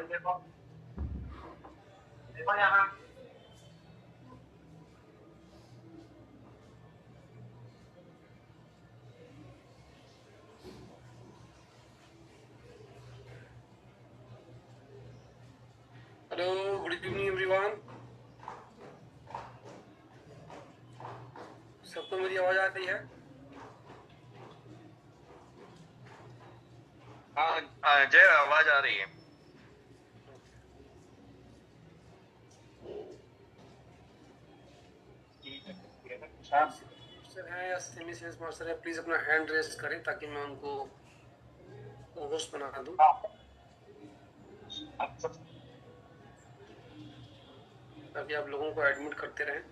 Hello, good evening everyone. सबको मेरी आवाज आ रही है? हाँ जय, आवाज आ रही है। सर हैं या सेमी सेल्स मास्टर है, प्लीज अपना हैंड रेज करें ताकि मैं उनको होस्ट बना दूं। ताकि आप लोगों को एडमिट करते रहें।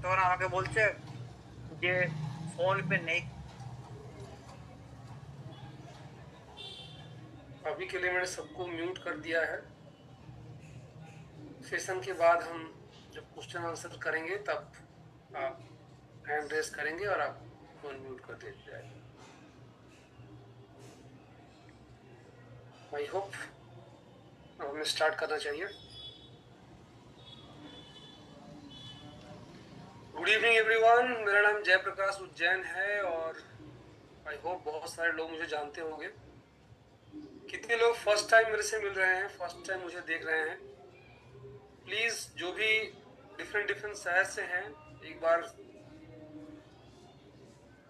तो আমাকে বলছে যে फोन पे नहीं। अभी के लिए मैंने सबको म्यूट कर दिया है। सेशन के बाद हम जब क्वेश्चन आंसर करेंगे तब आप हैंड रेज करेंगे और आपको अनम्यूट कर दिया जाएगा। आई होप हमें स्टार्ट करना चाहिए। गुड इवनिंग एवरीवन, मेरा नाम जयप्रकाश उज्जैन है और आई होप बहुत सारे लोग मुझे जानते होंगे। कितने लोग फर्स्ट टाइम मेरे से मिल रहे हैं, फर्स्ट टाइम मुझे देख रहे हैं? प्लीज जो भी डिफरेंट शहर से हैं, एक बार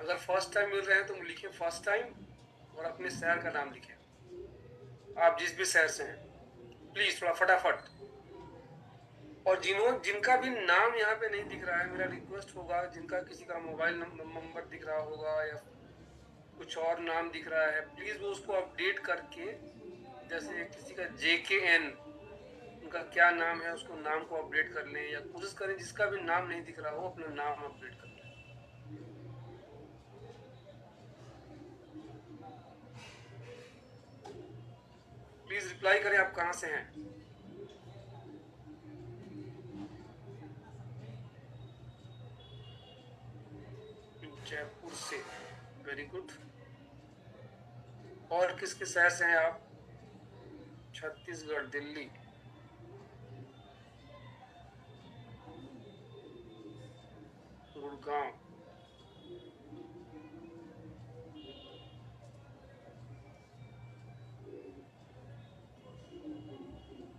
अगर फर्स्ट टाइम मिल रहे हैं तो लिखिए फर्स्ट टाइम और अपने शहर का नाम लिखिए। आप जिस भी शहर से हैं प्लीज थोड़ा फटाफट। और जिनका भी नाम यहाँ पे नहीं दिख रहा है, मेरा रिक्वेस्ट होगा, जिनका किसी का मोबाइल नंबर दिख रहा होगा या कुछ और नाम दिख रहा है, प्लीज वो उसको अपडेट करके, जैसे किसी का JKN, उनका क्या नाम है, उसको नाम को अपडेट कर लें या कोशिश करें जिसका भी नाम नहीं दिख रहा हो अपना नाम अपडेट कर लें। प्लीज रिप्लाई करें आप कहाँ से हैं। जयपुर से, वेरी गुड। और किस किस शहर से हैं आप? छत्तीसगढ़, दिल्ली, गुड़गांव,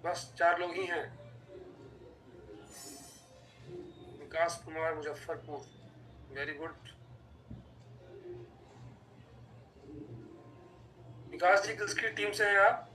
बस 4 लोग ही हैं। विकास कुमार, मुजफ्फरपुर, वेरी गुड। विकास जी किसकी टीम से हैं आप?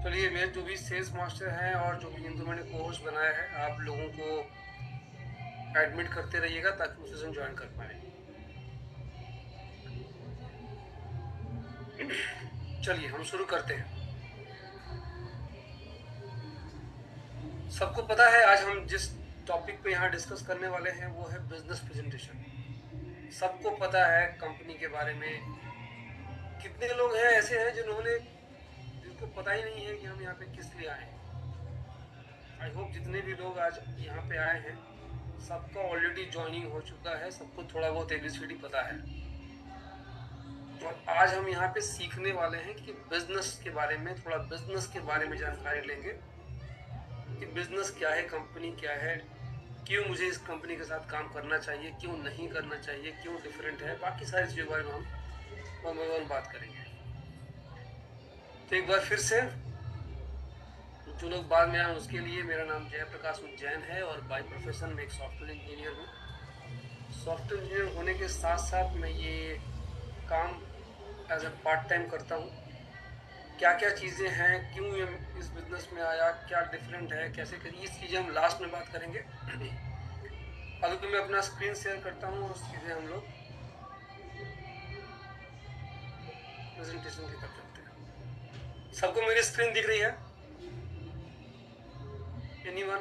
चलिए, मेरे जो भी सेल्स मास्टर हैं और जो भी जिनको मैंने कोर्स बनाया है, आप लोगों को एडमिट करते रहिएगा ताकि वो सेशन ज्वाइन कर पाए। चलिए हम शुरू करते हैं। सबको पता है आज हम जिस टॉपिक पे यहाँ डिस्कस करने वाले हैं वो है बिजनेस प्रेजेंटेशन। सबको पता है कंपनी के बारे में। कितने लोग हैं ऐसे हैं जिनको पता ही नहीं है कि हम यहाँ पे किस लिए आए हैं। आई होप जितने भी लोग आज यहाँ पे आए हैं सबका ऑलरेडी ज्वाइनिंग हो चुका है, सबको थोड़ा बहुत ABCD पता है। और आज हम यहाँ पे सीखने वाले हैं कि बिजनेस के बारे में, थोड़ा बिजनेस के बारे में जानकारी लेंगे कि बिजनेस क्या है, कंपनी क्या है, क्यों मुझे इस कंपनी के साथ काम करना चाहिए, क्यों नहीं करना चाहिए, क्यों डिफरेंट है, बाकी सारी चीज़ों के बारे में हम वन बाय वन बात करेंगे। तो एक बार फिर से जो लोग बाद में आए उसके लिए, मेरा नाम जयप्रकाश उज्जैन है और बाय प्रोफेशन में एक सॉफ्टवेयर इंजीनियर हूँ। सॉफ्टवेयर इंजीनियर होने के साथ साथ मैं ये काम एज ए पार्ट टाइम करता हूँ। क्या क्या चीज़ें हैं, क्यों ये इस बिजनेस में आया, क्या डिफरेंट है, कैसे करिए, इस चीज़ें हम लास्ट में बात करेंगे। अभी तो मैं अपना स्क्रीन शेयर करता हूँ और सीधे हम लोग प्रेजेंटेशन की तरफ चलते हैं। सबको मेरी स्क्रीन दिख रही है? Anyone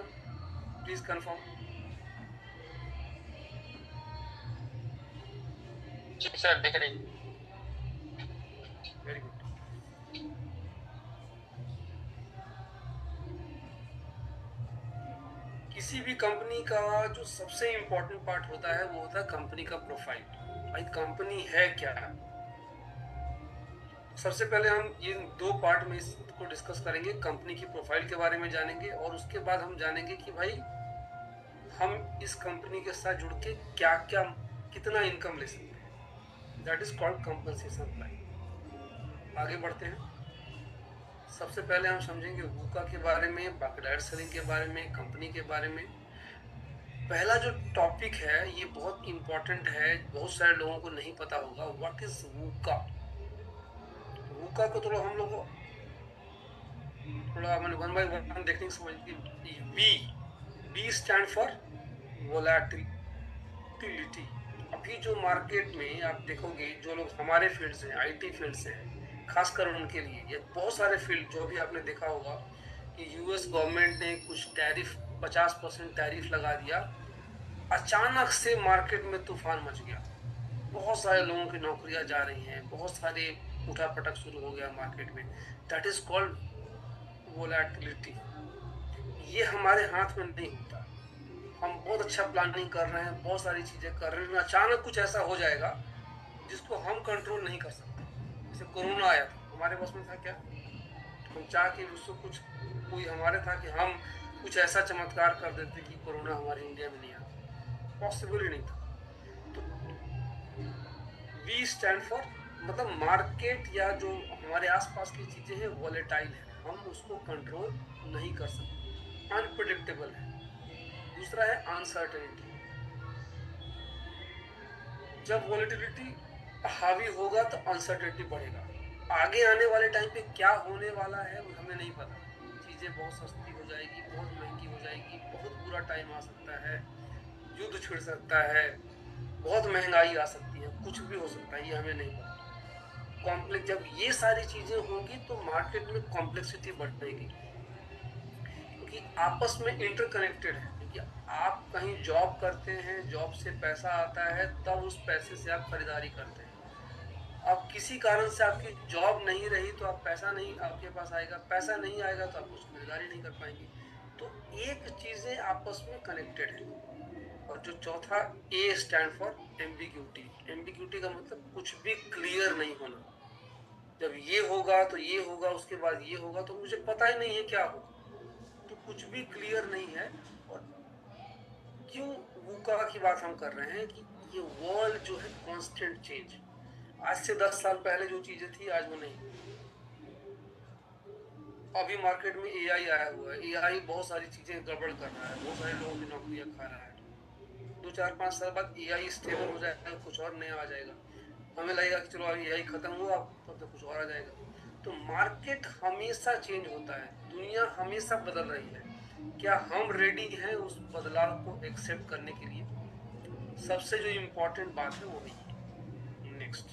please confirm. जी सर, दिख रही। Very good. किसी भी कंपनी का जो सबसे इम्पोर्टेंट पार्ट होता है वो होता है कंपनी का प्रोफाइल। भाई कंपनी है क्या? सबसे पहले हम ये दो पार्ट में इसको डिस्कस करेंगे, कंपनी की प्रोफाइल के बारे में जानेंगे और उसके बाद हम जानेंगे कि भाई हम इस कंपनी के साथ जुड़ के क्या क्या कितना इनकम ले सकते हैं। That is called compensation plan. आगे बढ़ते हैं। सबसे पहले हम समझेंगे वूका के बारे में, बाकी डायरेक्ट सेलिंग के बारे में, कंपनी के बारे में। पहला जो टॉपिक है ये बहुत इंपॉर्टेंट है, बहुत सारे लोगों को नहीं पता होगा। What is VUCA? वूका को थोड़ा हम लोग थोड़ा मैंने वन बाय वन देखने की समझ। B stand for volatility. अभी जो मार्केट में आप देखोगे, जो लोग हमारे फील्ड से आईटी फील्ड से हैं, खासकर उनके लिए ये बहुत सारे फील्ड जो भी आपने देखा होगा कि यूएस गवर्नमेंट ने कुछ टैरिफ 50% टैरिफ लगा दिया, अचानक से मार्केट में तूफान मच गया, बहुत सारे लोगों की नौकरियां जा रही हैं, बहुत सारे उठापटक शुरू हो गया मार्केट में। That is called volatility. ये हमारे हाथ में नहीं होता। हम बहुत अच्छा प्लानिंग कर रहे हैं, बहुत सारी चीजें कर रहे हैं, अचानक कुछ ऐसा हो जाएगा जिसको हम कंट्रोल नहीं कर सकते। जैसे कोरोना आया था, हमारे बस में था क्या? हम चाह के उसको कुछ कोई हमारे था कि हम कुछ ऐसा चमत्कार कर देते कि कोरोना हमारे इंडिया में नहीं आता? पॉसिबल ही नहीं था। तो वी स्टैंड फॉर मतलब मार्केट या जो हमारे आसपास की चीजें हैं वॉलेटाइल है, हम उसको कंट्रोल नहीं कर सकते, अनप्रिडिक्टेबल है। दूसरा है अनसर्टेनिटी। जब वॉलेटिलिटी हावी होगा तो अनसर्टेनिटी बढ़ेगा। आगे आने वाले टाइम पे क्या होने वाला है वो हमें नहीं पता। चीजें बहुत सस्ती हो जाएगी, बहुत महंगी हो जाएगी, बहुत बुरा टाइम आ सकता है, युद्ध छिड़ सकता है, बहुत महंगाई आ सकती है, कुछ भी हो सकता है, ये हमें नहीं पता। कॉम्प्लेक्स जब ये सारी चीजें होंगी तो मार्केट में कॉम्प्लेक्सिटी बढ़ेगी, क्योंकि आपस में इंटरकनेक्टेड है। क्योंकि आप कहीं जॉब करते हैं, जॉब से पैसा आता है, तब उस पैसे से आप खरीदारी करते हैं। अब किसी कारण से आपकी जॉब नहीं रही तो आप पैसा नहीं आपके पास आएगा, पैसा नहीं आएगा तो आप कुछ खरीदारी नहीं कर पाएंगे। तो एक चीजें आपस में कनेक्टेड है। और जो चौथा, ए स्टैंड फॉर एम्बिग्यूटी। एम्बिग्यूटी का मतलब कुछ भी क्लियर नहीं होना। जब ये होगा तो ये होगा, उसके बाद ये होगा, तो मुझे पता ही नहीं है क्या होगा, तो कुछ भी क्लियर नहीं है। और क्यों वूका की बात हम कर रहे हैं कि ये वर्ल्ड जो है कांस्टेंट चेंज। आज से 10 साल पहले जो चीजें थी आज वो नहीं। अभी मार्केट में एआई आया हुआ है, एआई बहुत सारी चीजें गड़बड़ कर रहा है, बहुत सारे लोगों की नौकरियां खा रहा है। 2 4 5 साल बाद एआई स्टेबल हो जाएगा, कुछ और नया आ जाएगा, हमें लगेगा कि चलो अभी एआई खत्म हुआ, तब तक कुछ और आ जाएगा। तो मार्केट हमेशा चेंज होता है, दुनिया हमेशा बदल रही है। क्या हम रेडी हैं उस बदलाव को एक्सेप्ट करने के लिए? सबसे जो इम्पोर्टेंट बात है वो है नेक्स्ट,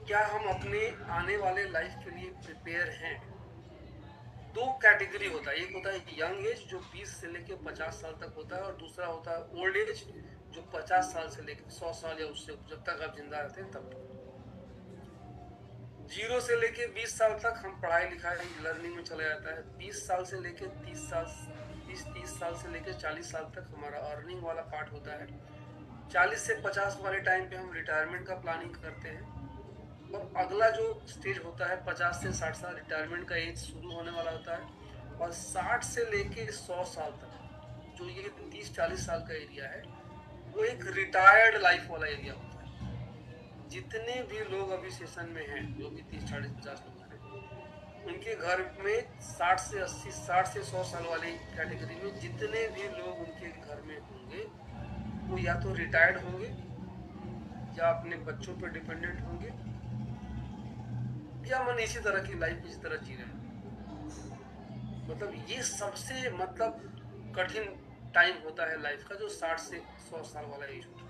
क्या हम अपने आने वाले लाइफ के लिए प्रिपेयर हैं? दो कैटेगरी होता है, एक होता है यंग एज जो 20 से लेके 50 साल तक होता है, और दूसरा होता है ओल्ड एज जो 50 साल से लेकर 100 साल या उससे जब तक आप जिंदा रहते हैं तब तक। 0 से लेके 20 साल तक हम पढ़ाई लिखाई लर्निंग में चला जाता है। 20 साल से लेके 30 साल से लेके 40 साल तक हमारा अर्निंग वाला पार्ट होता है। 40 से 50 वाले टाइम पे हम रिटायरमेंट का प्लानिंग करते हैं। और अगला जो स्टेज होता है 50 से 60 साल, रिटायरमेंट का एज शुरू होने वाला होता है। और 60 से लेके 100 साल तक जो ये 30 40 साल का एरिया है वो एक रिटायर्ड लाइफ वाला एरिया होता है। जितने भी लोग अभी सेशन में हैं, जो भी 30 40 50 लोग हैं, उनके घर में 60 से 80 60 से 100 साल वाली कैटेगरी में जितने भी लोग उनके घर में होंगे वो या तो रिटायर्ड होंगे या अपने बच्चों पर डिपेंडेंट होंगे, या मन इसी तरह की लाइफ इसी तरह जी रहे हैं। मतलब ये सबसे कठिन टाइम होता है लाइफ का, जो 60 से 100 साल वाला एज होता है।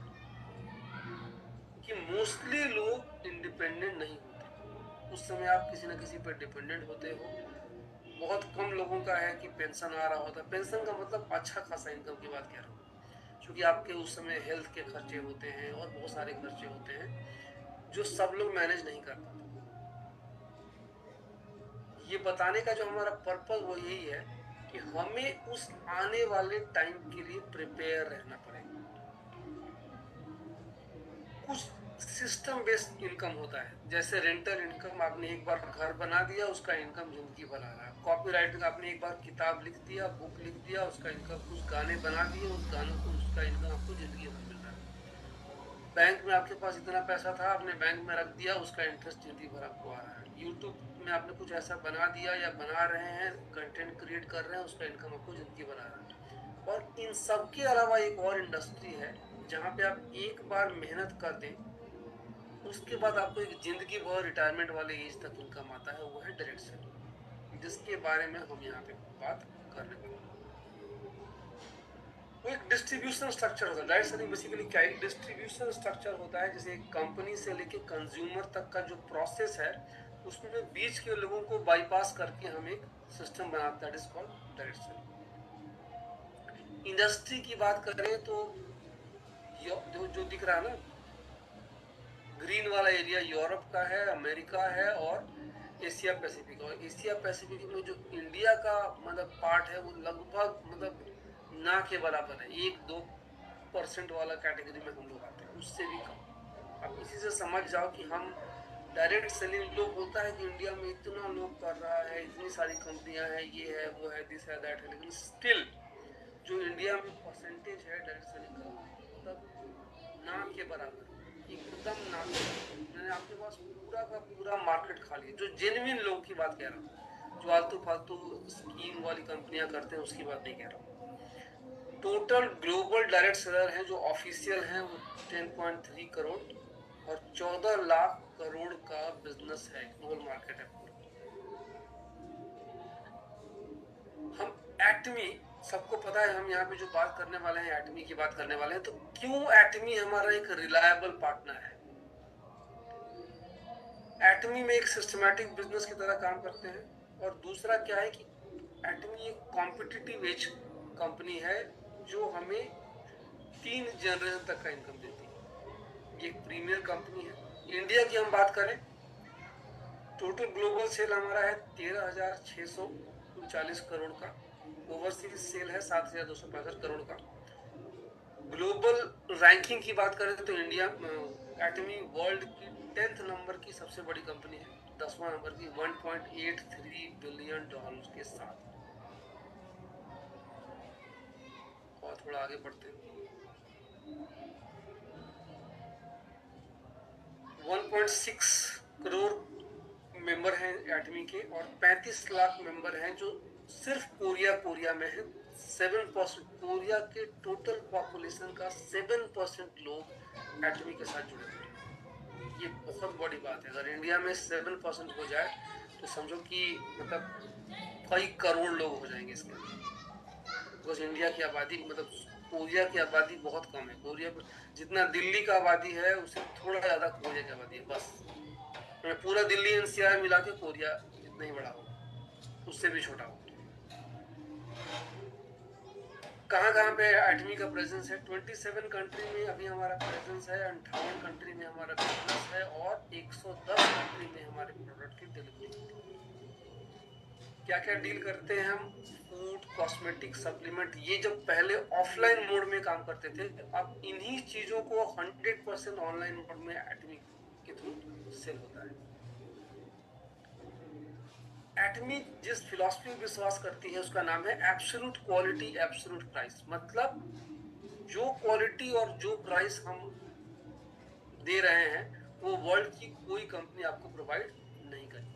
कि मोस्टली लोग इंडिपेंडेंट नहीं होते। उस समय आप किसी न किसी पर डिपेंडेंट होते हो। बहुत कम लोगों का है कि पेंशन आ रहा होता है। पेंशन का मतलब अच्छा खासा इनकम की बात कह रहा हूँ, क्योंकि आपके उस समय हेल्थ के खर्चे होते हैं और बहुत सारे खर्चे होते हैं जो सब लोग मैनेज नहीं कर पाते। ये बताने का जो हमारा पर्पस वो यही है कि हमें उस आने वाले टाइम के लिए प्रिपेयर रहना पड़ेगा। कुछ सिस्टम बेस्ड इनकम होता है, जैसे रेंटल इनकम। आपने एक बार घर बना दिया, उसका इनकम जिंदगी भर आ रहा है। कॉपीराइट का आपने एक बार किताब लिख दिया, बुक लिख दिया, उसका इनकम। कुछ गाने बना दिए, उस गानों को, उसका इनकम आपको जिंदगी भर मिल रहा है। बैंक में आपके पास इतना पैसा था, आपने बैंक में रख दिया, उसका इंटरेस्ट जिंदगी भर आपको आ रहा है। यूट्यूब में आपने कुछ ऐसा बना दिया या बना रहे हैं, कंटेंट क्रिएट कर रहे हैं, उसका इनकम आपको जिंदगी भर आ रहा है। और इन सब के अलावा एक और इंडस्ट्री है जहाँ पे आप एक बार मेहनत कर दें, उसके बाद आपको एक जिंदगी भर रिटायरमेंट वाले एज तक इनकम आता है, वो है डायरेक्ट सेलिंग, जिसके बारे में हम यहाँ पे बात करने वाले हैं। वो एक डिस्ट्रीब्यूशन स्ट्रक्चर होता है। डायरेक्ट सेलिंग बेसिकली क्या है? डिस्ट्रीब्यूशन स्ट्रक्चर होता है, जैसे एक कंपनी से लेके कंज्यूमर तक का जो प्रोसेस है, उसमें बीच के लोगों को बाईपास करके हम एक सिस्टम बनाते हैं, that is called direct selling. Industry की बात करें तो जो दिख रहा है ना, ग्रीन वाला एरिया यूरोप का है, अमेरिका है और एशिया पैसिफिक। और एशिया पैसिफिक में जो इंडिया का मतलब पार्ट है, वो लगभग मतलब ना के बराबर है। 1-2% वाला कैटेगरी में हम लोग आते हैं, उससे भी कम। अब इसी से समझ जाओ कि हम डायरेक्ट सेलिंग, लोग बोलता है कि इंडिया में इतना लोग कर रहा है, इतनी सारी कंपनियां हैं, ये है, वो है, दिस है, दैट है, लेकिन स्टिल जो इंडिया में परसेंटेज है डायरेक्ट सेलिंग का, मतलब ना के बराबर, एकदम ना के बराबर। मैंने आपके पास पूरा का पूरा मार्केट खा लिया। जो जेन्युइन लोगों की बात कह रहा हूँ, जो आलतू फालतू स्कीम वाली कंपनियां करते हैं उसकी बात नहीं कह रहा हूँ। टोटल ग्लोबल डायरेक्ट सेलर हैं जो ऑफिशियल हैं, वो 10.3 करोड़ और 14 लाख करोड़ का बिजनेस है, ग्लोबल मार्केट है पूरा। हम एटमी, सबको पता है हम यहाँ पे जो बात करने वाले हैं एटमी की बात करने वाले हैं। तो क्यों एटमी हमारा एक रिलायबल पार्टनर है? एटमी में एक सिस्टमैटिक बिजनेस की तरह काम करते हैं, और दूसरा क्या है कि एटमी एक कॉम्पिटिटिव एज कंपनी है जो हमें 3 जनरेशन तक का इनकम देती है। ये एक प्रीमियर कंपनी है। इंडिया की हम बात करें, टोटल ग्लोबल सेल हमारा है 13,639 करोड़ का। ओवरसीज सेल है 7,265 करोड़ का। ग्लोबल रैंकिंग की बात करें तो इंडिया एटमी वर्ल्ड की 10th नंबर की सबसे बड़ी कंपनी है, 10वां नंबर की, $1.83 बिलियन के साथ। और थोड़ा आगे बढ़ते हैं, 1.6 करोड़ मेंबर हैं एटमी के, और 35 लाख मेंबर हैं जो सिर्फ कोरिया में है। 7%, कोरिया के टोटल पॉपुलेशन का 7% लोग एटमी के साथ जुड़े हुए हैं। ये बहुत बड़ी बात है। अगर इंडिया में 7% हो जाए तो समझो कि मतलब कई करोड़ लोग हो जाएंगे इसके अंदर। बिकॉज इंडिया की आबादी, मतलब कोरिया की आबादी बहुत कम है। कोरिया जितना दिल्ली का आबादी है उससे थोड़ा ज़्यादा कोरिया की आबादी है, बस। पूरा दिल्ली एनसीआर मिला के कोरिया इतना ही बड़ा होगा, उससे भी छोटा होगा। कहाँ पे एटमी का प्रेजेंस है? 27 कंट्री में अभी हमारा प्रेजेंस है, 58 कंट्री में हमारा बिजनेस है, और 110 कंट्री में हमारे प्रोडक्ट की डिलीवरी होती है। क्या क्या डील करते हैं हम? Food, cosmetic, supplement. ये जब पहले ऑफलाइन मोड में काम करते थे, अब इन्हीं चीज़ों को 100% ऑनलाइन मोड में एटमी के थ्रू सेल होता है। एटमी जिस फिलॉसफी में विश्वास करती है उसका नाम है एब्सोल्यूट क्वालिटी, एब्सोल्यूट प्राइस। मतलब जो क्वालिटी और जो प्राइस हम दे रहे हैं वो वर्ल्ड की कोई कंपनी आपको प्रोवाइड नहीं कर पाएगी।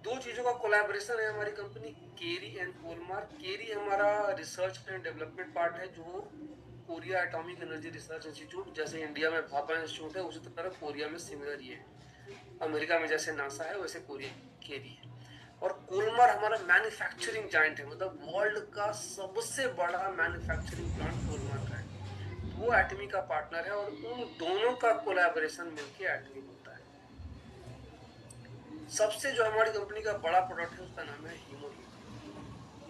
2 चीजों का कोलैबोरेशन है हमारी कंपनी, केरी एंड कोलमार। केरी हमारा रिसर्च एंड डेवलपमेंट पार्ट है, जो Korea atomic energy research institute, जैसे इंडिया में भाभा इंस्टीट्यूट है, उसी तरह कोरिया में सिमिलर ये है। अमेरिका में जैसे नासा है वैसे कोरिया केरी है। और कोलमार हमारा मैन्युफैक्चरिंग जाइंट है, मतलब वर्ल्ड का सबसे बड़ा मैन्युफैक्चरिंग प्लांट कोलमार का है। वो एटमी का पार्टनर है और उन दोनों का कोलैबोरेशन मिलके एटमी होता है। सबसे जो हमारी कंपनी का बड़ा प्रोडक्ट है उसका नाम है हीमोहीम।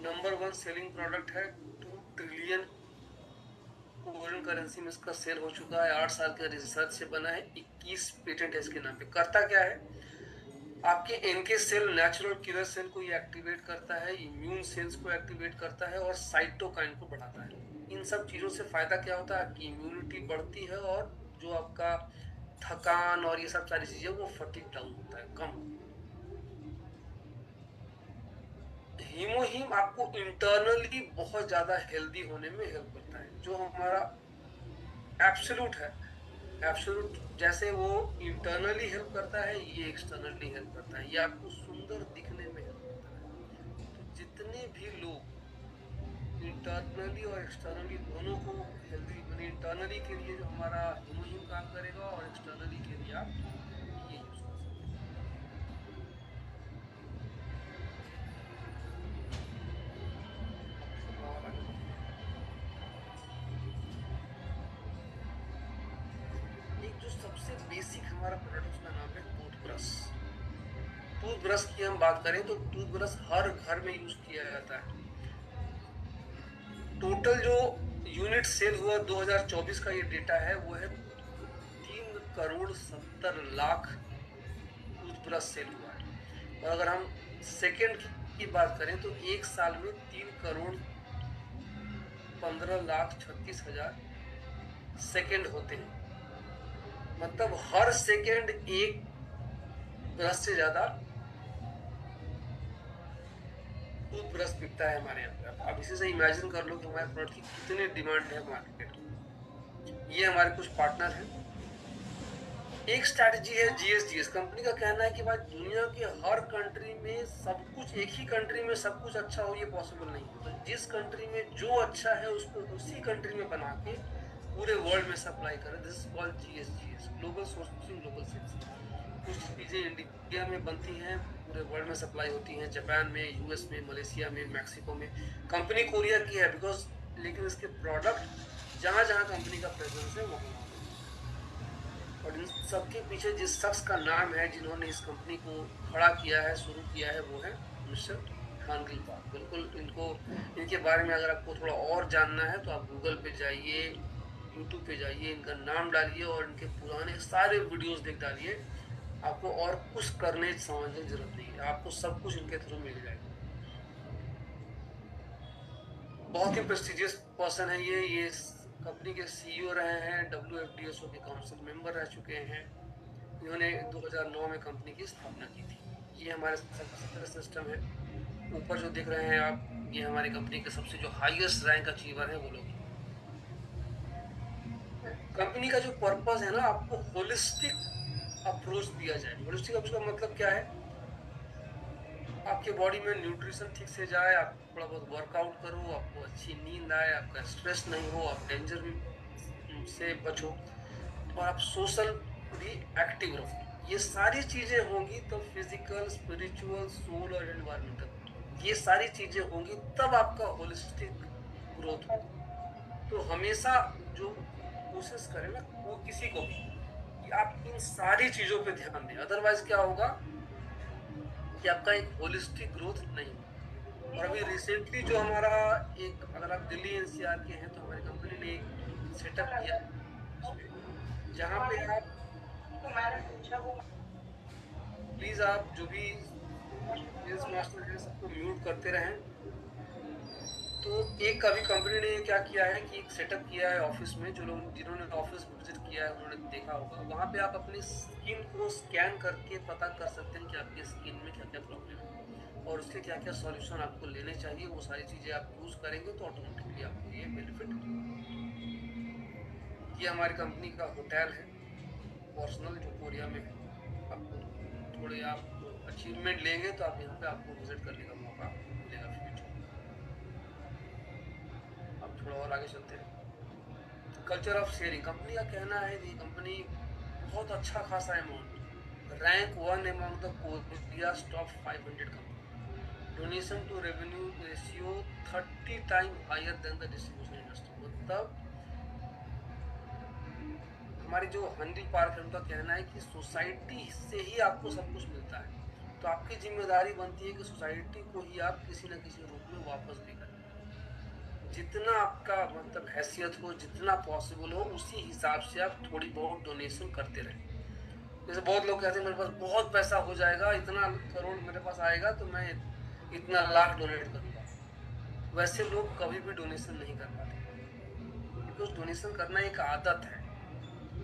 नंबर 1 सेलिंग प्रोडक्ट है। 2 ट्रिलियन फॉरेन करेंसी में इसका सेल हो चुका है। 8 साल के रिसर्च से बना है। 21 पेटेंट है इसके नाम पे। करता क्या है, आपके NK cell, natural killer cell को ये एक्टिवेट करता है, इम्यून सेल्स को एक्टिवेट करता है और साइटोकाइन को बढ़ाता है। इन सब चीजों से फायदा क्या होता है, आपकी इम्यूनिटी बढ़ती है और जो आपका थकान और ये सब सारी चीजें वो फटीग डाउन होता है, कम। हीमोहीम आपको इंटरनली बहुत ज्यादा हेल्दी होने में हेल्प करता है। जो हमारा एब्सोल्यूट है, एब्सोल्यूट जैसे वो इंटरनली हेल्प करता है, ये एक्सटर्नली हेल्प करता है। ये आपको सुंदर दिखने में हेल्प करता है। तो जितने भी लोग इंटरनली और एक्सटर्नली दोनों को हेल्दी, मतलब इंटरनली के लिए जो हमारा हीमोहीम काम करेगा और एक्सटर्नली के लिए आप ये यूज कर सकते हैं। थोड़ा और आगे बढ़ते हैं। एक जो सबसे बेसिक हमारा प्रोडक्ट उसका नाम है टूथब्रश। टूथब्रश की हम बात करें तो टूथब्रश हर घर में यूज किया जाता है। टोटल जो यूनिट सेल हुआ 2024 का ये डेटा है, वो है 3,70,00,000 टूथब्रश सेल हुआ है। और अगर हम सेकेंड की बात करें तो एक साल में 3,15,36,000 सेकेंड होते हैं। मतलब हर सेकेंड एक ब्रश से ज्यादा टूथब्रश बिकता है हमारे यहाँ पे। आप इसी से इमेजिन कर लो कि हमारे प्रोडक्ट की कितनी डिमांड है मार्केट में। ये हमारे कुछ पार्टनर हैं। एक स्ट्रैटेजी है जीएसजीएस। कंपनी का कहना है कि भाई दुनिया के हर कंट्री में सब कुछ, एक ही कंट्री में सब कुछ अच्छा हो ये पॉसिबल नहीं है। तो जिस कंट्री में जो अच्छा है उसको उसी कंट्री में बना के पूरे वर्ल्ड में सप्लाई करें। This is called GSGS, global sourcing global sales. कुछ चीजें इंडिया में बनती हैं, पूरे वर्ल्ड में सप्लाई होती हैं, जापान में, यूएस में, मलेशिया में, मैक्सिको में। कंपनी कोरिया की है बिकॉज, लेकिन इसके प्रोडक्ट जहां जहां कंपनी का प्रेजेंस है वहां। और इन सबके पीछे जिस शख्स का नाम है, जिन्होंने इस कंपनी को खड़ा किया है, शुरू किया है, वो है मिस्टर खानगिल पाल। बिल्कुल इनको, इनके बारे में अगर आपको थोड़ा और जानना है तो आप गूगल पे जाइए, यूट्यूब पे जाइए, इनका नाम डालिए और इनके पुराने सारे वीडियोस देख डालिए। आपको और कुछ करने समझने की जरूरत नहीं है, आपको सब कुछ इनके थ्रू मिल जाएगा। बहुत ही प्रेस्टिजियस पर्सन है ये कंपनी के सीईओ रहे हैं, WFDSO के काउंसिल मेंबर रह चुके हैं। इन्होंने 2009 में कंपनी की स्थापना की थी। ये हमारे सक्सेस सिस्टम है। ऊपर जो देख रहे हैं आप, ये हमारी कंपनी के सबसे जो हाईएस्ट रैंक अचीवर है वो लोग। कंपनी का जो पर्पस है ना, आपको होलिस्टिक अप्रोच दिया जाए। होलिस्टिक अप्रोच का मतलब क्या है, आपके बॉडी में न्यूट्रिशन ठीक से जाए, आप थोड़ा बहुत वर्कआउट करो, आपको अच्छी नींद आए, आपका स्ट्रेस नहीं हो, आप डेंजर से बचो और आप सोशल भी एक्टिव रहो। ये सारी चीजें होंगी तो फिजिकल, स्पिरिचुअल, सोल और एनवायरमेंटल, ये सारी चीजें होंगी तब आपका होलिस्टिक ग्रोथ होगा। तो हमेशा जो कोशिश करें ना, वो किसी को भी, कि आप इन सारी चीजों पे ध्यान दें। अदरवाइज क्या होगा कि आपका एक होलिस्टिक ग्रोथ नहीं होगा। और अभी रिसेंटली जो हमारा एक, अगर आप दिल्ली एनसीआर के हैं तो हमारी कंपनी ने एक सेटअप किया जहाँ पे आप, प्लीज आप जो भी सेल्स मास्टर हैं सबको म्यूट करते रहें। तो एक अभी कंपनी ने क्या किया है कि एक सेटअप किया है ऑफिस में। जो लोग, जिन्होंने ऑफिस विजिट किया है उन्होंने देखा होगा, वहाँ पे आप अपनी स्किन को स्कैन करके पता कर सकते हैं कि आपकी स्किन में क्या क्या प्रॉब्लम है और उसके क्या क्या सॉल्यूशन आपको लेने चाहिए। वो सारी चीज़ें आप यूज़ करेंगे तो ऑटोमेटिकली आपको ये बेनिफिट। ये हमारी कंपनी का होटल है पर्सनल, जो कोरिया में है। आपको थोड़े आप अचीवमेंट लेंगे तो आप यहाँ पे आपको विजिट करने का मौका मिलेगा फ्यूचर। अब थोड़ा और आगे चलते हैं। Culture of sharing. कंपनी का कहना है कि कंपनी बहुत अच्छा खासा amount, rank 1 among the Korea's top 500 company. Donation to revenue ratio 30 time higher than the distribution industry. मतलब हमारी जो हंडी पार्क है उनका कहना है कि सोसाइटी से ही आपको सब कुछ मिलता है, तो आपकी जिम्मेदारी बनती है कि सोसाइटी को ही आप किसी न किसी रूप में वापस भी करें। जितना आपका मतलब हैसियत हो, जितना पॉसिबल हो, उसी हिसाब से आप थोड़ी बहुत डोनेशन करते रहें। जैसे बहुत लोग कहते हैं मेरे पास बहुत पैसा हो जाएगा, इतना करोड़ मेरे पास आएगा तो मैं इतना लाख डोनेट करूंगा। वैसे लोग कभी भी डोनेशन नहीं कर पाते, बिकॉज डोनेशन करना एक आदत है।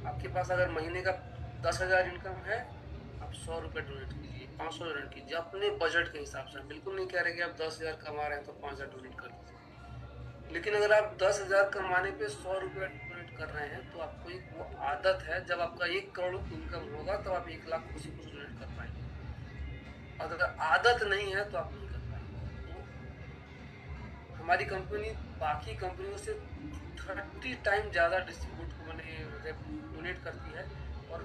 आपके पास अगर महीने का 10,000 इनकम है, आप 100 रुपये डोनेट कीजिए, 500 डोनेट कीजिए अपने बजट के हिसाब से। बिल्कुल नहीं कह रहे कि आप 10,000 कमा रहे हैं तो 5,000 डोनेट कर दीजिए, लेकिन अगर आप 10,000 कमाने पे 100 रुपये डोनेट कर रहे हैं तो आपको एक वो आदत है, जब आपका 1 करोड़ इनकम होगा तो आप 1 लाख खुशी खुशी डोनेट कर पाएंगे। और अगर आदत नहीं है तो आप नहीं कर पाएंगे। तो हमारी कंपनी बाकी कंपनियों से 30 टाइम ज़्यादा डिस्ट्रीब्यूट मैंने डोनेट करती है, और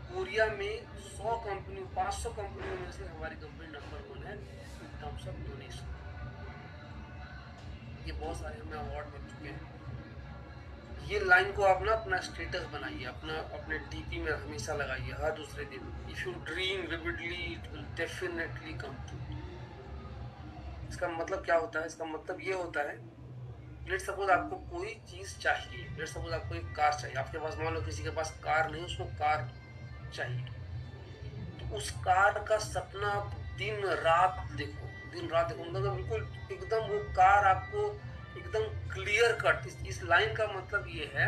कोरिया में 100 कंपनी 500 कंपनियों में से हमारी कंपनी नंबर 1 है इन टर्म्स ऑफ डोनेशन। ये बहुत सारे हमें अवार्ड मिल चुके हैं। ये लाइन को आप ना अपना स्टेटस बनाइए, अपना अपने डीपी में हमेशा लगाइए, हर दूसरे दिन। If you dream vividly it will definitely come true. इसका मतलब क्या होता है? इसका मतलब ये होता है, लेट सपोज आपको कोई चीज चाहिए, लेट सपोज आपको एक कार चाहिए, आपके पास मान लो किसी के पास कार नहीं, उसको कार चाहिए, तो उस कार का सपना आप दिन रात देखो, दिन रात देखो, मतलब बिल्कुल एकदम वो कार आपको एकदम क्लियर कट। इस लाइन का मतलब ये है,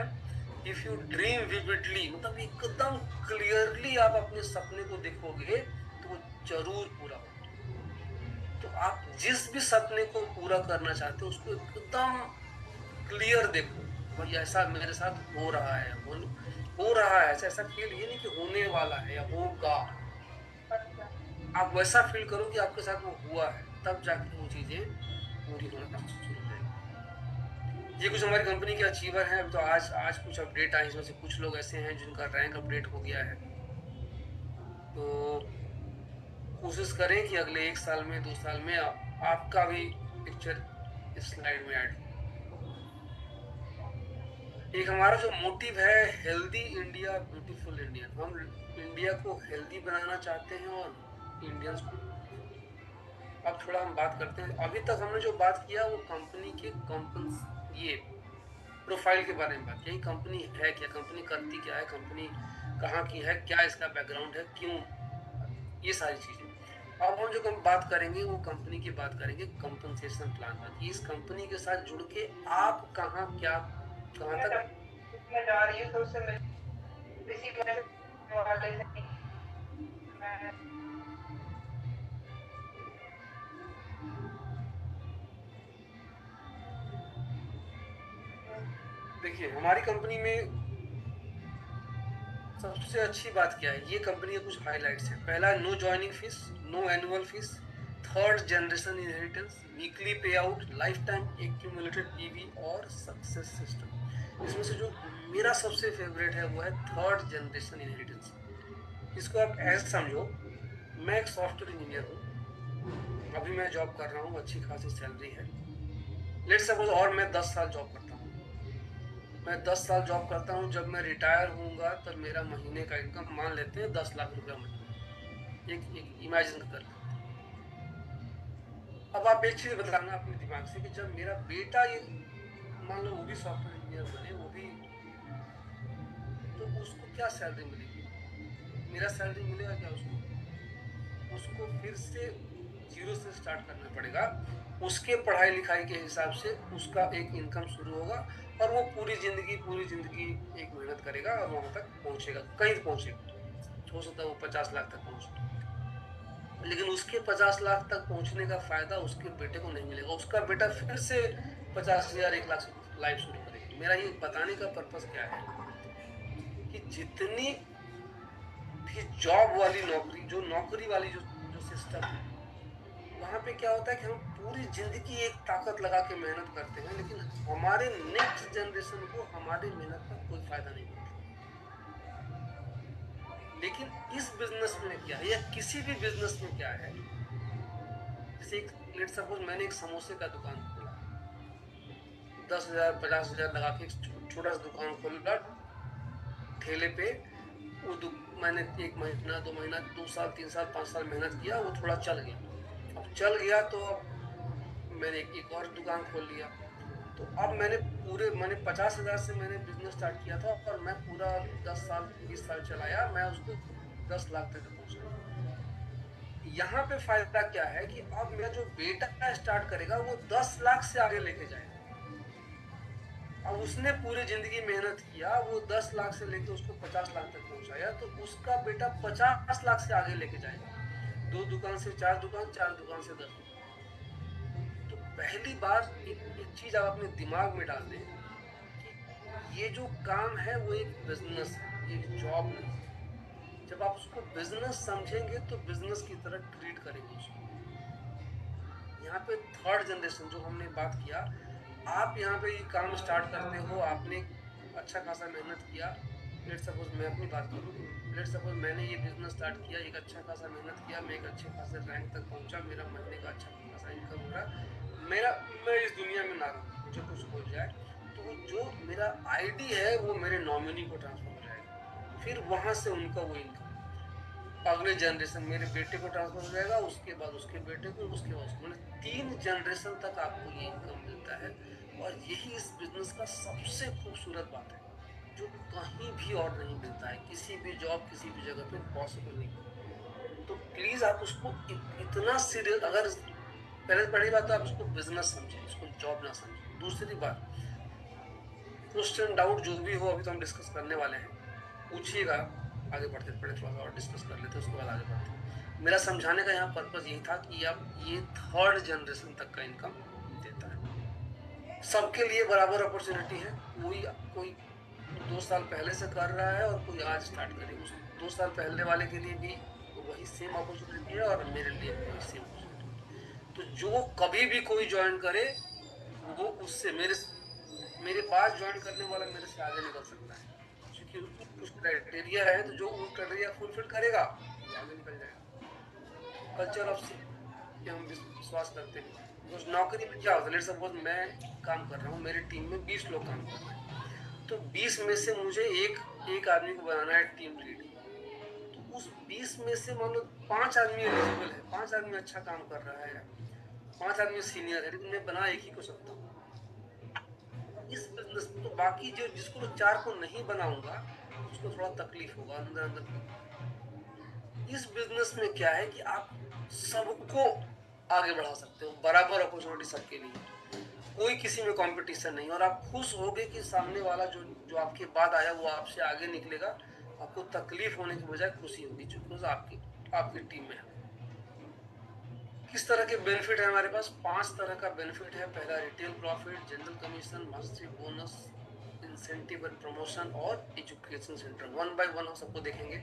इफ यू ड्रीम विविडली, मतलब एकदम क्लियरली आप अपने सपने को देखोगे तो वो जरूर पूरा होगा। तो आप जिस भी सपने को पूरा करना चाहते हो उसको एकदम क्लियर देखो, भाई ऐसा मेरे साथ हो रहा है, हो रहा है, ऐसा ऐसा फील, ये नहीं कि होने वाला है या होगा। आप वैसा फील करो कि आपके साथ वो हुआ है, तब जाके वो चीजें पूरी होना शुरू हो जाएगी। ये कुछ हमारी कंपनी के अचीवर हैं। तो आज आज कुछ अपडेट आए, इसमें से कुछ लोग ऐसे हैं जिनका रैंक अपडेट हो गया है। तो कोशिश करें कि अगले 1 साल में 2 साल में आपका भी पिक्चर इस स्लाइड में ऐड। एक हमारा जो मोटिव है, हेल्दी इंडिया ब्यूटीफुल इंडियन। हम इंडिया को हेल्दी बनाना चाहते हैं और इंडियंस को। अब थोड़ा हम बात करते हैं, अभी तक हमने जो बात किया वो कंपनी के ये प्रोफाइल के बारे में बात की। कंपनी है क्या, कंपनी करती क्या है, कंपनी कहाँ की है, क्या इसका बैकग्राउंड है, क्यों, ये सारी चीजें। अब हम जो बात करेंगे वो कंपनी की बात करेंगे कंपनसेशन प्लान पर, कि इस कंपनी के साथ जुड़ के आप कहाँ क्या कहाँ तक जा रही है, तो उससे इसी वजह से वाले से मैं देखिए हमारी कंपनी में सबसे अच्छी बात क्या है, ये कंपनी के कुछ हाइलाइट्स हैं। पहला, no joining fee, no annual fee, third generation inheritance, weekly pay out, life time accumulated PV और सक्सेस सिस्टम। इसमें से जो मेरा सबसे फेवरेट है वो है थर्ड जनरेशन इनहेरिटेंस। इसको आप ऐसे समझो, मैं एक सॉफ्टवेयर इंजीनियर हूँ, अभी मैं जॉब कर रहा हूँ, अच्छी खासी सैलरी है। लेट सपोज और मैं 10 साल जॉब करता हूँ, मैं 10 साल जॉब करता हूँ, जब मैं रिटायर होऊंगा तब मेरा महीने का इनकम मान लेते हैं 10 लाख रुपया महीने। एक इमेजिन कर लेते हैं। अब आप एक चीज बताना अपने दिमाग से कि जब मेरा बेटा ये मान लो वो भी सॉफ्टवेयर इंजीनियर बने, वो भी, तो उसको क्या सैलरी मिलेगी, मेरा सैलरी मिलेगा क्या उसको? उसको फिर से जीरो से स्टार्ट करना पड़ेगा। उसके पढ़ाई लिखाई के हिसाब से उसका एक इनकम शुरू होगा, और वो पूरी जिंदगी एक मेहनत करेगा और वहां तक पहुंचेगा, कहीं पहुंचेगा। हो सकता है वो 50 लाख तक पहुंचे, लेकिन उसके 50 लाख तक पहुंचने का फायदा उसके बेटे को नहीं मिलेगा। उसका बेटा फिर से 50,000 1 लाख से लाइफ शुरू करेगा। मेरा ये बताने का पर्पस क्या है कि जितनी भी जॉब वाली नौकरी, जो नौकरी वाली जो सिस्टम है, वहाँ पे क्या होता है कि हम पूरी जिंदगी एक ताकत लगा के मेहनत करते हैं, लेकिन हमारे नेक्स्ट जनरेशन को हमारी मेहनत का कोई फायदा नहीं मिलता। लेकिन इस बिजनेस में क्या है, या किसी भी बिजनेस में क्या है, जैसे लेट सपोज मैंने एक समोसे का दुकान खोला, 10,000 50,000 लगा के एक छोटा सा दुकान खोला, ठेले पे मैंने 1 महीना 2 महीना 2 साल 3 साल 5 साल मेहनत किया, वो थोड़ा चल गया। अब चल गया तो अब मैंने एक और दुकान खोल लिया। तो अब मैंने 50,000 से मैंने बिजनेस स्टार्ट किया था और मैं पूरा 10 साल 20 साल चलाया, मैं उसको 10 लाख तक पहुंचा। यहाँ पे फायदा क्या है कि अब मेरा जो बेटा स्टार्ट करेगा वो 10 लाख से आगे लेके जाएगा। अब उसने पूरी जिंदगी मेहनत किया, वो 10 लाख से लेके उसको 50 लाख तक पहुंचाया, तो उसका बेटा 50 लाख से आगे लेके जाएगा। 2 दुकान से 4 दुकान, 4 दुकान से 10 दुकान। तो पहली बार एक चीज आप अपने दिमाग में डाल दें कि ये जो काम है वो एक बिजनेस है, एक जॉब नहीं। जब आप उसको बिजनेस समझेंगे तो बिजनेस की तरह ट्रीट करेंगे उसको। यहाँ पे थर्ड जनरेशन जो हमने बात किया, आप यहाँ पे ये काम स्टार्ट करते हो, आपने अच्छा खासा मेहनत किया। लेट सपोज मैं अपनी बात करूँ, लेट सपोज मैंने ये बिजनेस स्टार्ट किया, एक अच्छा खासा मेहनत किया, मैं एक अच्छे खासे रैंक तक पहुँचा, मेरा महीने का अच्छा खासा इनकम हो रहा, मैं इस दुनिया में ना रहूँ, मुझे कुछ हो जाए, तो जो मेरा आईडी है वो मेरे नॉमिनी को ट्रांसफर हो जाएगा। फिर वहाँ से उनका वो इनकम अगले जनरेशन मेरे बेटे को ट्रांसफर हो जाएगा, उसके बाद उसके बेटे को, उसके बाद उसको, मतलब 3 जनरेशन तक आपको ये इनकम मिलता है। और यही इस बिजनेस का सबसे खूबसूरत बात है, जो कहीं भी और नहीं मिलता है, किसी भी जॉब किसी भी जगह पे पॉसिबल नहीं। तो प्लीज आप उसको इतना सीरियस, अगर पहली बात तो आप उसको बिजनेस समझें, इसको जॉब ना समझें। दूसरी बात, क्वेश्चन डाउट जो भी हो अभी तो हम डिस्कस करने वाले हैं, पूछिएगा, आगे बढ़ते पड़े थोड़ा सा और डिस्कस कर लेते, उसके बाद आगे बढ़ते। मेरा समझाने का यहाँ पर्पज यही था कि अब ये थर्ड जनरेशन तक का इनकम देता है, सबके लिए बराबर अपॉर्चुनिटी है। कोई 2 साल पहले से कर रहा है और कोई आज स्टार्ट करे, उस 2 साल पहले वाले के लिए भी वही सेम अपॉर्चुनिटी है और मेरे लिए भी वही सेम अपॉर्चुनिटी। तो जो कभी भी कोई ज्वाइन करे, वो उससे मेरे पास ज्वाइन करने वाला मेरे से आगे निकल सकता है, क्योंकि उसको कुछ क्राइटेरिया है, तो जो वो क्राइटेरिया फुलफिल करेगा वो आगे निकल जाएगा। कल्चर ऑफ कि हम विश्वास करते हैं, उस नौकरी में क्या होता है, लेट्स सपोज मैं काम कर रहा हूँ, मेरी टीम में 20 लोग काम कर रहे हैं, तो 20 में से मुझे एक आदमी को बनाना है टीम लीड। तो उस 20 में से मान लो 5 आदमी एलिजिबल है, 5 आदमी अच्छा काम कर रहा है, 5 आदमी सीनियर है, लेकिन मैं बना एक ही को सकता हूँ इस बिजनेस में। तो बाकी जो जिसको तो 4 को नहीं बनाऊंगा, उसको थोड़ा तकलीफ होगा अंदर अंदर। इस बिजनेस में क्या है कि आप सबको आगे बढ़ा सकते हो, बराबर अपॉर्चुनिटी सबके लिए, कोई किसी में कंपटीशन नहीं। और आप खुश होगे कि सामने वाला जो आपके बाद आया वो आपसे आगे निकलेगा, आपको तकलीफ होने की बजाय खुशी होगी, चूंकि आपकी टीम में है। किस तरह के बेनिफिट है हमारे पास? 5 तरह का बेनिफिट है। पहला, retail profit, general commission, mastery bonus, incentive and promotion और education centre. One by one हम सबको देखेंगे।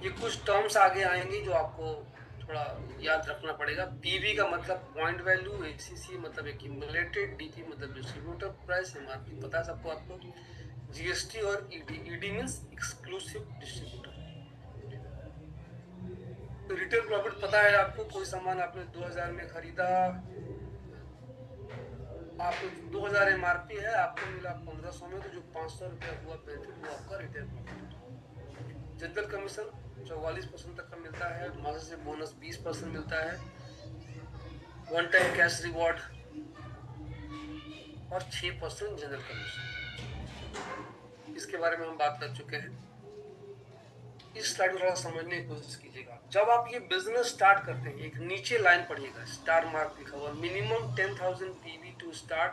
ये कुछ टर्म्स आगे आएंगी जो आपको थोड़ा याद रखना पड़ेगा। पीवी का मतलब पॉइंट वैल्यू, एसीसी मतलब एक्यूमुलेटेड, डीपी मतलब डिस्ट्रीब्यूटर प्राइस, एमआरपी पता है सबको आपको, जीएसटी और ED. ED means exclusive distributor. Retail profit पता है आपको, कोई सामान आपने 2000 में खरीदा, आपको 2000 एमआरपी है, आपको मिला 1500 में, तो जो 500 रुपया हुआ बेनिफिट वो आपका रिटेल प्रॉफिट। जनरल कमीशन 44% तक का मिलता है, मास्टर से बोनस 20% मिलता है, वन टाइम कैश रिवॉर्ड और 6% जनरल कमीशन। इसके बारे में हम बात कर चुके हैं। इस स्लाइड को थोड़ा समझने की कोशिश कीजिएगा। जब आप ये बिजनेस स्टार्ट करते हैं, एक नीचे लाइन पढ़िएगा, स्टार मार्क लिखा हुआ, minimum 10,000 PV to start,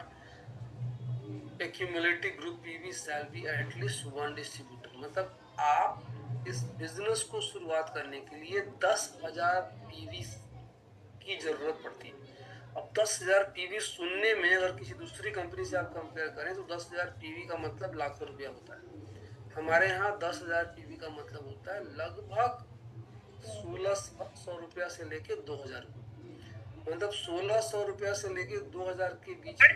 accumulative group PV shall be at least 1 distributor. मतलब आप इस बिजनेस को शुरुआत करने के लिए 10,000 पीवी की जरूरत पड़ती है। अब 10,000 पीवी सुनने में अगर किसी दूसरी कंपनी से आप कंपेयर करें तो 10,000 पीवी का मतलब लाखों रुपया होता है। हमारे यहाँ 10,000 पीवी का मतलब होता है लगभग 1600 रुपया से लेके 2,000 रुपये। मतलब 1600 रुपया से लेके 2,000 के बीच की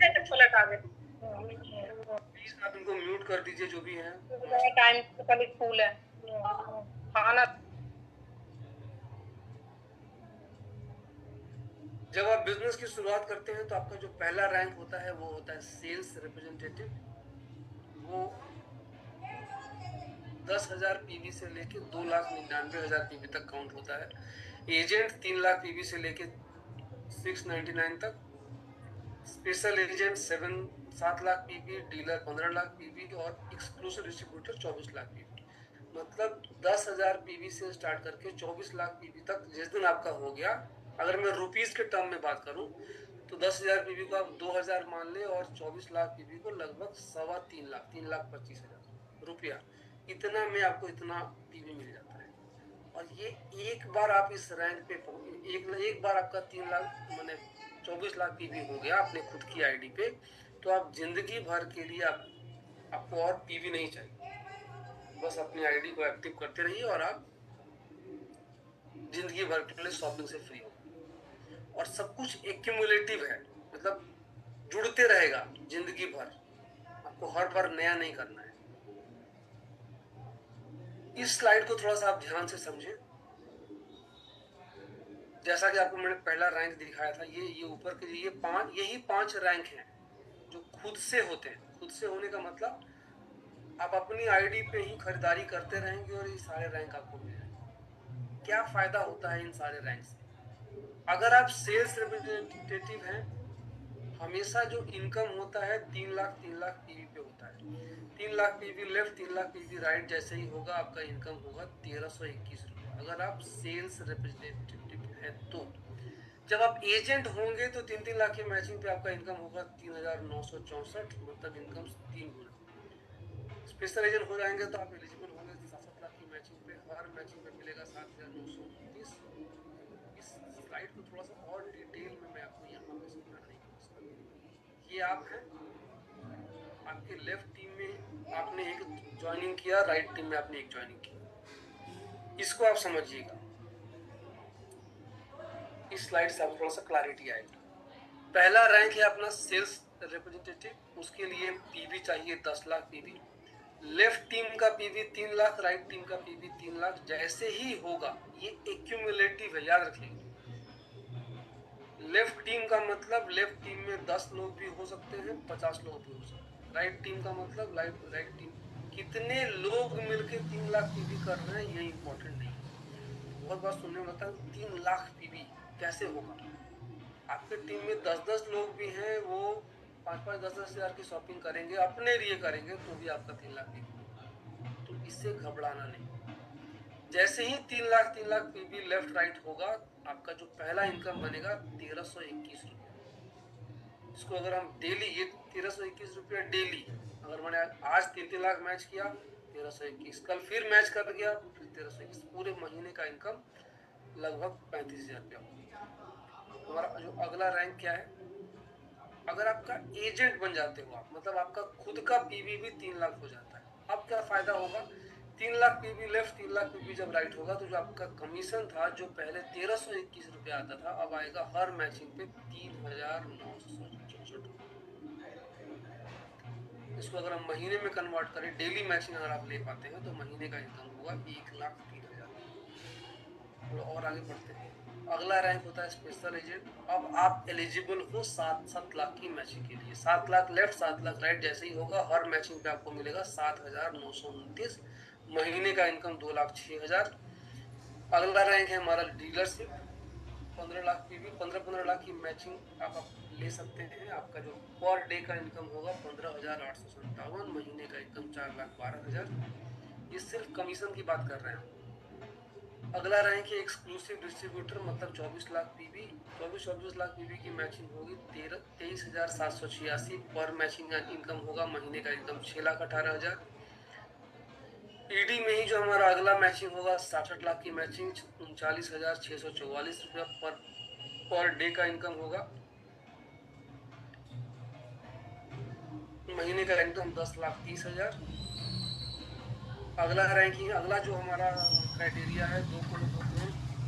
प्लीज आप इनको म्यूट कर दीजिए जो भी हैं। टाइम कल स्कूल है खाना। जब आप बिजनेस की शुरुआत करते हैं तो आपका जो पहला रैंक होता है वो होता है सेल्स रिप्रेजेंटेटिव। वो 10,000 पीवी से लेके 2,99,000 पीवी तक काउंट होता है। एजेंट 3 लाख पीवी से लेके 699 तक, special agent 7 lakh PV, dealer 15 lakh PV और एक्सक्लूसिव डिस्ट्रीब्यूटर 24 लाख पीवी। मतलब 10,000 पीवी से स्टार्ट करके 24 लाख पीवी तक जिस दिन आपका हो गया, अगर मैं रुपीस के टर्म में बात करूं तो 10,000 पीवी को आप 2,000 मान ले और 24 लाख पीवी को लगभग 3.25 लाख, 3,25,000 रुपया, इतना में आपको इतना पीवी मिल जाता है। और ये एक बार आप इस रैंक पे एक बार आपका 3 लाख माने 24 लाख पीवी हो गया अपने खुद की आईडी पे, तो आप जिंदगी भर के लिए आपको और पीवी नहीं चाहिए, बस अपनी आईडी को एक्टिव करते रहिए और आप जिंदगी भर के लिए शॉपिंग से फ्री हो। और सब कुछ एक्यूमुलेटिव है, मतलब जुड़ते रहेगा जिंदगी भर, आपको हर बार नया नहीं करना है। इस स्लाइड को थोड़ा सा आप ध्यान से समझें। जैसा कि आपको मैंने पहला रैंक दिखाया था, ये ऊपर के यही 5 रैंक हैं जो खुद से होते हैं। खुद से होने का मतलब आप अपनी आईडी पे ही खरीदारी करते रहेंगे और ये सारे रैंक आपको मिल जाएंगे। क्या फायदा होता है इन सारे रैंक से? अगर आप सेल्स रिप्रेजेंटेटिव हैं, हमेशा जो इनकम होता है 3 लाख पीवी पे होता है। 3 lakh PV left, 3 lakh PV right जैसे ही होगा आपका इनकम होगा 1,321 रुपये, अगर आप सेल्स रिप्रेजेंटेटिव है तो। जब आप एजेंट होंगे तो 3 लाख की मैचिंग पे आपका इनकम होगा 3,964, मतलब इनकम 3 गुना। स्पेशल एजेंट हो जाएंगे तो आप एलिजिबल होंगे 7 लाख की मैचिंग पे, हर मैचिंग पे मिलेगा 7,929। इस स्लाइड को थोड़ा सा और डिटेल में मैं आपको यहाँ पे समझाना नहीं कर सकता। ये आप हैं, आपके लेफ्ट टीम में आपने एक ज्वाइनिंग किया, राइट टीम में आपने एक ज्वाइनिंग किया। इसको आप समझिएगा, इस स्लाइड से आपको थोड़ा सा क्लैरिटी आएगी। पहला रैंक है अपना सेल्स रिप्रेजेंटेटिव, उसके लिए पीवी चाहिए 10 लाख पीवी। लेफ्ट टीम का पीवी 3 लाख, राइट टीम का पीवी 3 लाख जैसे ही होगा, ये एक्यूमुलेटिव है, याद रखिएगा। लेफ्ट टीम का मतलब लेफ्ट टीम में 10 लोग भी हो सकते हैं, 50 लोग भी हो सकते हैं। राइट टीम का मतलब राइट टीम कितने लोग मिलके 3 लाख पीवी कर रहे हैं, ये इंपॉर्टेंट नहीं है। बहुत बार सुनने में लगता है 3 लाख पीवी कैसे होगा। आपके टीम में 10-10 लोग भी हैं, वो 5-5, 10-10 हज़ार की शॉपिंग करेंगे, अपने लिए करेंगे, तो भी आपका 3 लाख पीवी। तो इससे घबराना नहीं। जैसे ही 3 लाख पीवी लेफ्ट राइट होगा, आपका जो पहला इनकम बनेगा 1,321 रुपये। इसको अगर हम डेली, ये 1,321 रुपये डेली, अगर मैंने आज 3 लाख मैच किया 1,321, कल फिर मैच कर गया फिर 1,321, पूरे महीने का इनकम लगभग 35,000 रुपया होगा। हमारा जो अगला रैंक क्या है, अगर आपका एजेंट बन जाते हो आप, मतलब आपका खुद का पीवी भी 3 लाख हो जाता है। अब क्या फायदा होगा, 3 lakh PV left, 3 lakh PV जब राइट होगा, तो जो आपका कमीशन था जो पहले 1,321 रुपया आता था, अब आएगा हर मैचिंग पे 3,964। इसको अगर हम महीने में कन्वर्ट करें, डेली मैचिंग अगर आप ले पाते हैं तो महीने का इनकम होगा 1,03,000। और आगे बढ़ते हैं। अगला रैंक होता है स्पेशल एजेंट। अब आप एलिजिबल हो 7 लाख की मैचिंग के लिए। 7 लाख लेफ्ट, 7 लाख राइट जैसे ही होगा, हर मैचिंग पे आपको मिलेगा 7,929, महीने का इनकम 2,06,000। अगला रैंक है हमारा डीलरशिप, 15 लाख पीवी, 15 लाख की मैचिंग आप ले सकते हैं। आपका जो पर डे का इनकम होगा 15,857, महीने का इनकम 4,12,000। ये सिर्फ कमीशन की बात कर रहे हैं। अगला रैंक है एक्सक्लूसिव डिस्ट्रीब्यूटर, मतलब 24 लाख पीवी, 24 लाख पीवी की मैचिंग होगी 23,786 पर मैचिंग इनकम होगा, महीने का इनकम 6,18,000। ईडी में ही जो हमारा अगला मैचिंग होगा 67 लाख की मैचिंग, 39,644 रुपया पर डे का इनकम होगा, महीने का इनकम 10,30,000। अगला रैंकिंग, अगला जो हमारा क्राइटेरिया है 2 करोड़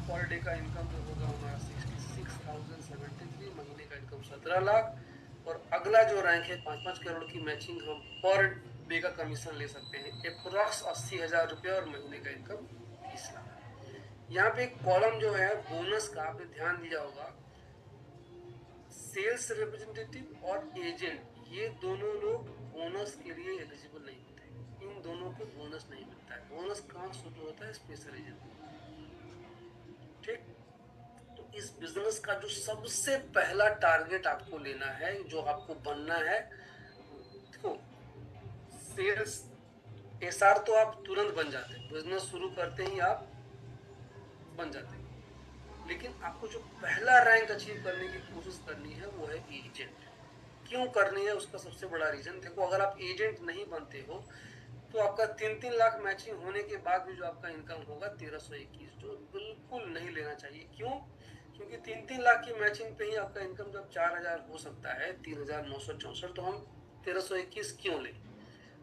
पर डे का इनकम जो होगा हमारा 66,073, महीने का इनकम 17 लाख। और अगला जो रैंक है 5-5 करोड़ की मैचिंग, हम पर डे का कमीशन ले सकते हैं अप्रोक्स 80,000 रुपये और महीने का इनकम 30 लाख। यहाँ पे एक कॉलम जो है बोनस का, आपने ध्यान दिया होगा, सेल्स रिप्रेजेंटेटिव और एजेंट, ये दोनों लोग बोनस के लिए एलिजिबल नहीं होते। इन दोनों को बोनस नहीं मिलता है। शुरू होता है स्पेशल एजेंट। ठीक, तो इस बिजनेस का जो सबसे पहला टारगेट आपको लेना है, जो आपको बनना है, देखो सेल्स एसआर तो आप तुरंत बन जाते हैं, बिजनेस शुरू करते ही आप बन जाते हैं, लेकिन आपको जो पहला रैंक अचीव करने की कोशिश करनी है वो है एजेंट। क्यों करनी है उसका सबसे बड़ा रीजन देखो, अगर आप एजेंट नहीं बनते हो तो आपका 3-3 लाख मैचिंग होने के बाद भी जो आपका इनकम होगा 1321, जो बिल्कुल नहीं लेना चाहिए। क्यों? क्योंकि 3-3 लाख की मैचिंग पे ही आपका इनकम जब 4000 हो सकता है, 3964, तो हम 1321 क्यों लें?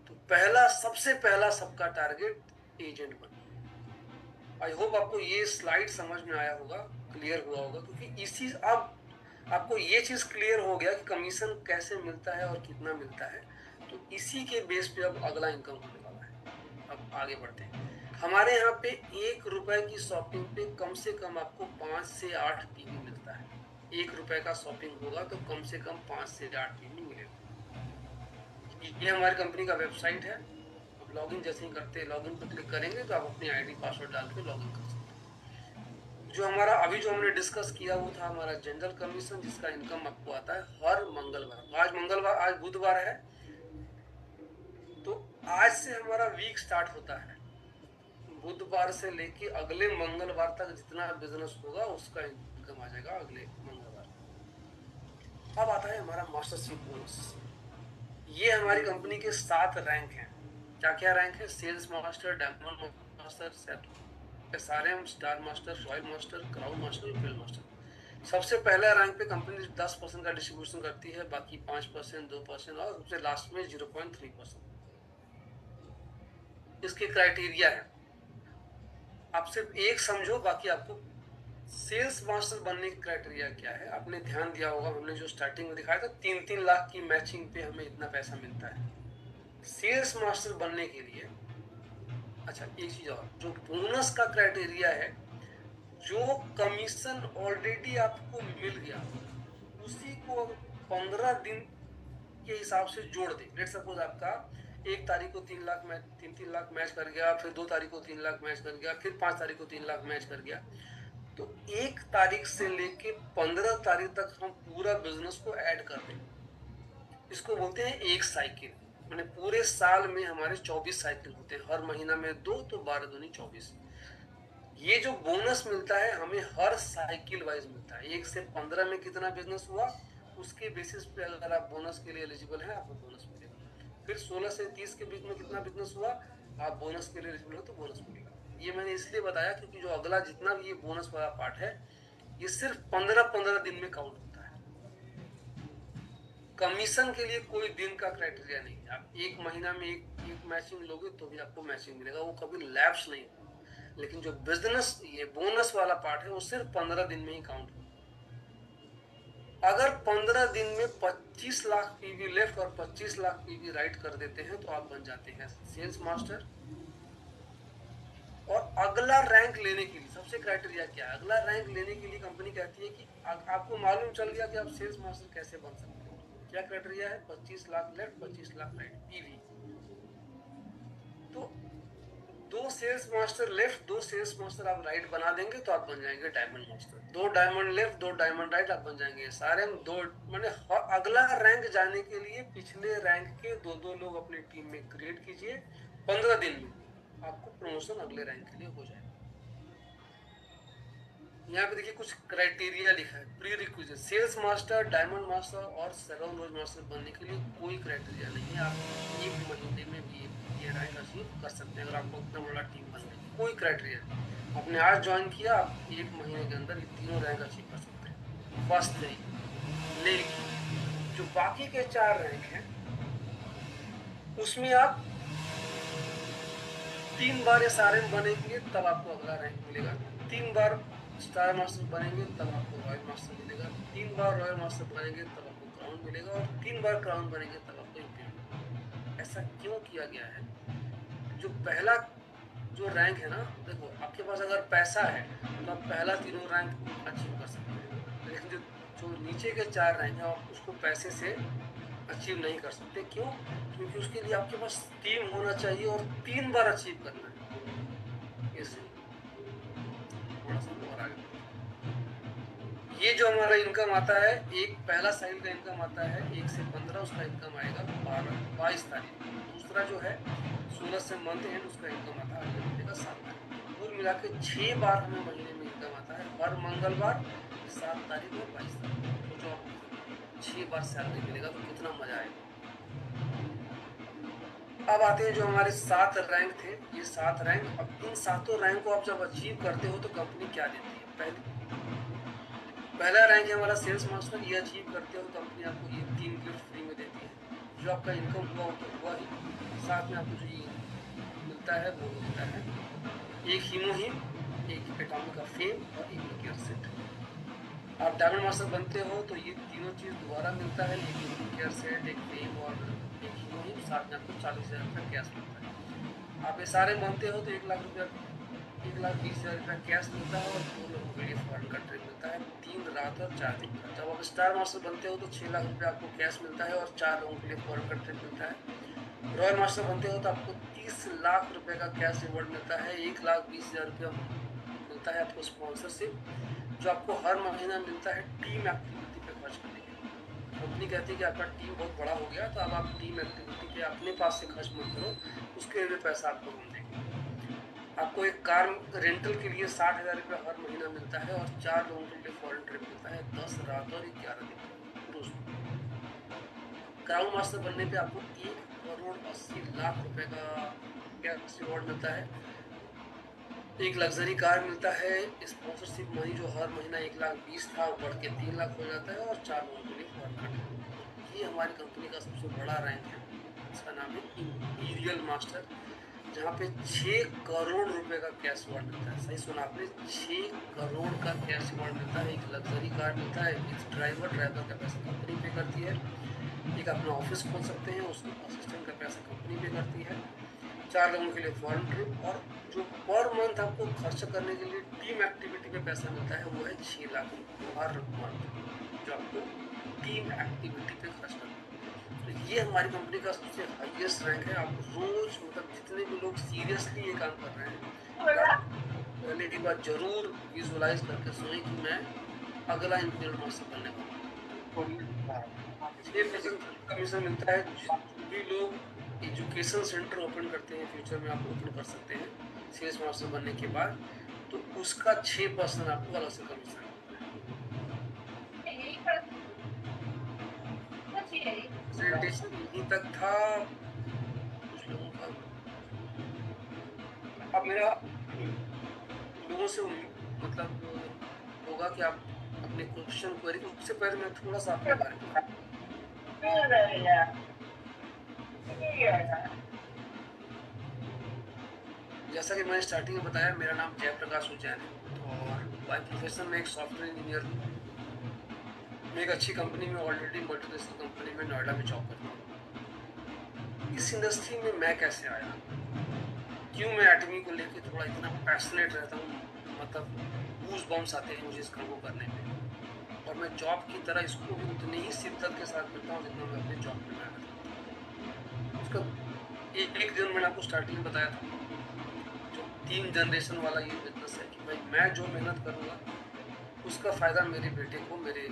तो पहला, सबसे पहला सबका टारगेट एजेंट बनना। आई होप आपको ये स्लाइड समझ में आया होगा, क्लियर हुआ होगा, क्योंकि इसी अब आपको ये चीज क्लियर हो गया कि कमीशन कैसे मिलता है और कितना मिलता है, तो इसी के बेस पे अब अगला इनकम होने वाला है। अब आगे बढ़ते हैं। हमारे यहाँ पे 1 रुपए की शॉपिंग पे कम से कम आपको 5 से 8 पीवी मिलता है। 1 रुपए का शॉपिंग होगा तो कम से कम 5 से 8 पीवी मिलेगा। ये हमारी कंपनी का वेबसाइट है। अब लॉगिन जैसे ही करते हैं, लॉगिन पर क्लिक करेंगे तो आप अपनी आईडी पासवर्ड डाल के लॉगिन कर सकते हैं। जो हमारा अभी जो हमने डिस्कस किया वो था हमारा जनरल कमीशन, जिसका इनकम आपको आता है हर मंगलवार। आज मंगलवार, आज बुधवार है, तो आज से हमारा वीक स्टार्ट होता है। बुधवार से लेके अगले मंगलवार तक जितना बिजनेस होगा उसका इनकम आ जाएगा अगले मंगलवार। अब आता है हमारा मास्टरशिप बोनस। ये हमारी कंपनी के 7 रैंक हैं। क्या क्या रैंक है? Sales master, diamond master, SRM, star master, royal master, crown master, field master. सबसे पहला रैंक पे कंपनी 10% का डिस्ट्रीब्यूशन करती है, बाकी 5%, 2% और सबसे लास्ट में 0.3%। इसके क्राइटेरिया है, आप सिर्फ एक समझो, बाकी आपको सेल्स मास्टर बनने की क्राइटेरिया क्या है आपने ध्यान दिया होगा। हमने जो स्टार्टिंग में दिखाया था 3-3 लाख की मैचिंग पे हमें इतना पैसा मिलता है सेल्स मास्टर बनने के लिए। अच्छा, एक चीज और, जो बोनस का क्राइटेरिया है, जो कमीशन ऑलरेडी आपको मिल गया उसी को 15 दिन के हिसाब से जोड़ दे। लेट सपोज आपका 1 तारीख को 3 लाख मैच कर गया, फिर 2 तारीख को 3 लाख मैच कर गया, फिर 5 तारीख को 3 लाख मैच कर गया, तो 1 तारीख से लेके 15 तारीख तक हम पूरा बिजनेस को ऐड कर दें। इसको बोलते हैं एक साइकिल। मैंने पूरे साल में हमारे 24 साइकिल होते हैं, हर महीना में 2, तो 12 दूनी 24। ये जो बोनस मिलता है हमें हर साइकिल वाइज मिलता है। 1 से 15 में कितना बिजनेस हुआ उसके बेसिस पे अगर आप बोनस के लिए एलिजिबल हैं आपको बोनस मिलेगा। फिर 16 से 30 के बीच में कितना बिजनेस हुआ, आप बोनस के लिए एलिजिबल हो तो बोनस मिलेगा। ये मैंने इसलिए बताया क्योंकि जो अगला जितना भी ये बोनस वाला पार्ट है ये सिर्फ 15-15 दिन में काउंट होता है। कमीशन के लिए कोई दिन का क्राइटेरिया नहीं है। आप 1 महीना में एक मैचिंग लोगे तो भी आपको मैचिंग मिलेगा, वो कभी लैप्स नहीं होगा। लेकिन जो बिजनेस ये बोनस वाला पार्ट है वो सिर्फ 15 दिन में ही काउंट होगा। अगर 15 दिन में 25 लाख पीवी लेफ्ट और 25 लाख पीवी राइट कर देते हैं तो आप बन जाते हैं सेल्स मास्टर। और अगला रैंक लेने के लिए सबसे क्राइटेरिया क्या है? अगला रैंक लेने के लिए कंपनी कहती है कि आपको मालूम चल गया कि आप सेल्स मास्टर कैसे बन सकते हो। क्या क्राइटेरिया है? 25 lakh left, 25 lakh right PV. तो 2 sales master left, 2 sales master आप राइट बना देंगे तो आप बन जाएंगे diamond master. 2 diamond left, 2 diamond right, आप बन जाएंगे सारे 2। मैंने अगला रैंक जाने के लिए पिछले रैंक के 2-2 लोग अपनी टीम में क्रिएट कीजिए। 15 दिन में आपको प्रमोशन अगले रैंक के लिए हो जाएगा। यहाँ पे देखिए कुछ क्राइटेरिया लिखा है। Prerequisite sales master, diamond master और सेवन रोज मास्टर बनने के लिए कोई क्राइटेरिया नहीं है। आप 1 महीने में भी ये रैंक अचीव कर सकते हैं अगर आपको इतना बड़ा टीम बनने की कोई क्राइटेरिया नहीं। आपने आज ज्वाइन किया, आप 1 महीने के अंदर ये तीनों रैंक अचीव कर सकते हैं, फर्स्ट तरीके। लेकिन जो बाकी के 4 रैंक हैं उसमें आप 3 बार एसआरएम बनेंगे तब आपको अगला रैंक मिलेगा, 3 बार स्टार मास्टर बनेंगे तब आपको रॉयल मास्टर मिलेगा, 3 बार रॉयल मास्टर बनेंगे तब आपको क्राउन मिलेगा, और 3 बार क्राउन बनेंगे तब आपको इंपीरियल मिलेगा। ऐसा क्यों किया गया है? जो पहला जो रैंक है ना, देखो आपके पास अगर पैसा है तो आप पहला तीनों रैंक अचीव कर सकते हैं, लेकिन जो नीचे के 4 रैंक है आप उसको पैसे से अचीव नहीं कर सकते। क्यों? क्योंकि उसके लिए आपके पास टीम होना चाहिए और 3 बार अचीव करना है। थोड़ा सा और आगे बढ़ते हैं। ये जो हमारा इनकम आता है, एक पहला साइल का इनकम आता है 1 से 15, उसका इनकम आएगा 22 तारीख। दूसरा जो है 16 से मंथ एंड, उसका इनकम आता है अगले महीने का 7 तारीख। कुल मिला के 6 बार हमें महीने में इनकम आता है, हर मंगलवार, 7 तारीख और 22 तारीख। तो जो आपको 6 बार सैलरी मिलेगा तो कितना मजा आएगा। अब आते हैं जो हमारे 7 रैंक थे, ये 7 रैंक। अब इन 7 रैंक को आप जब अचीव करते हो तो कंपनी क्या देती है। पहला रैंक है हमारा सेल्स मास्टर। ये अचीव करते हो कंपनी आपको ये 3 गिफ्ट फ्री में देती है। जो आपका इनकम हुआ वो तो हुआ ही, साथ में आपको जो ये मिलता है वो मिलता है एक हीमोहिम, एक एटॉमिक का फेम और एक केयर सेट। आप डायमंड मास्टर बनते हो तो ये तीनों चीज़ दोबारा मिलता है, एक केयर सेट, एक फेम और एक हीमोहिम, साथ में आपको 40,000 रुपये कैश मिलता है। आप ये सारे बनते हो तो 1 लाख रुपया, 1,20,000 रुपया कैश मिलता है और 2 लोगों के लिए फॉरेन का ट्रिप मिलता है 3 रात और 4 दिन का। जब आप स्टार मास्टर बनते हो तो 6 लाख रुपया आपको कैश मिलता है और 4 लोगों के लिए फॉरेन का ट्रिप मिलता है। रॉयल मास्टर बनते हो तो आपको 30 लाख रुपए का कैश रिवॉर्ड मिलता है, 1,20,000 रुपया मिलता है आपको स्पॉन्सरशिप, जो आपको हर महीना मिलता है टीम एक्टिविटी पे खर्च करने के लिए। कंपनी कहती है कि आपका टीम बहुत बड़ा हो गया तो अब आप टीम एक्टिविटी पे अपने पास से खर्च मत करो, उसके लिए पैसा आपको हम देंगे। आपको एक कार रेंटल के लिए 60,000 रुपया हर महीना मिलता है और 4 लोगों के लिए फॉरेन ट्रिप मिलता है 10 रात और 11 दिन रोज। क्राउन मास्टर बनने पे आपको 1,80,00,000 रुपए का कैश रिवॉर्ड मिलता है, एक लग्जरी कार मिलता है, स्पॉन्सरशिप मनी जो हर महीना 1,20,000 था वो बढ़ के 3 लाख हो जाता है और 4 लोगों के लिए फॉरेन ट्रिप। ये हमारी कंपनी का सबसे बड़ा रैंक है, इसका नाम है इंपीरियल मास्टर, जहाँ पे 6 करोड़ रुपए का कैश रिवॉर्ड मिलता है। सही सुना आपने, 6 करोड़ का कैश रिवॉर्ड मिलता है, एक लग्जरी कार मिलता है, एक ड्राइवर का पैसा कंपनी पे करती है, एक अपना ऑफिस खोल सकते हैं उसका असिस्टेंट का पैसा कंपनी पे करती है, 4 लोगों के लिए फॉरेन ट्रिप, और जो पर मंथ आपको खर्च करने के लिए टीम एक्टिविटी पे पैसा मिलता है वो है 6 लाख हर मंथ, जो आपको टीम एक्टिविटी पे खर्च करना है। तो ये हमारी कंपनी का सबसे हाईएस्ट रैंक है। आप रोज मतलब जितने भी लोग सीरियसली ये काम कर रहे हैं, पहले की बात जरूर विजुअलाइज करके सोए कि मैं अगला इंपीरियल मास्टर बनने वाला हूँ। 6% कमीशन मिलता है। जो भी लोग एजुकेशन सेंटर ओपन करते हैं, फ्यूचर में आप ओपन कर सकते हैं सेल्स मास्टर बनने के बाद, तो उसका 6% आपको अलग से कमीशन प्रेजेंटेशन यहीं तक था कुछ लोगों का। अब मेरा लोगों से मतलब होगा कि आप अपने क्वेश्चन क्वेरी, उससे पहले मैं थोड़ा सा अपने बारे में, जैसा कि मैंने स्टार्टिंग में बताया, मेरा नाम जयप्रकाश उज्जैन है और बाय प्रोफेशन में एक सॉफ्टवेयर इंजीनियर हूँ। मैं एक अच्छी कंपनी में, ऑलरेडी मल्टीनेशनल कंपनी में नोएडा में जॉब करता हूँ। इस इंडस्ट्री में मैं कैसे आया, क्यों मैं एटमी को लेके थोड़ा इतना पैशनेट रहता हूँ, मतलब गूज बम्स आते हैं मुझे इस काम को करने में, और मैं जॉब की तरह इसको भी उतनी ही शिद्दत के साथ करता हूँ जितना मैं अपने जॉब में मेहनत करता हूँ। उसका एक दिन मैंने आपको स्टार्टिंग में बताया था, जो 3 जनरेशन वाला ये बिजनेस है कि भाई मैं जो मेहनत करूँगा उसका फ़ायदा मेरे बेटे को, मेरे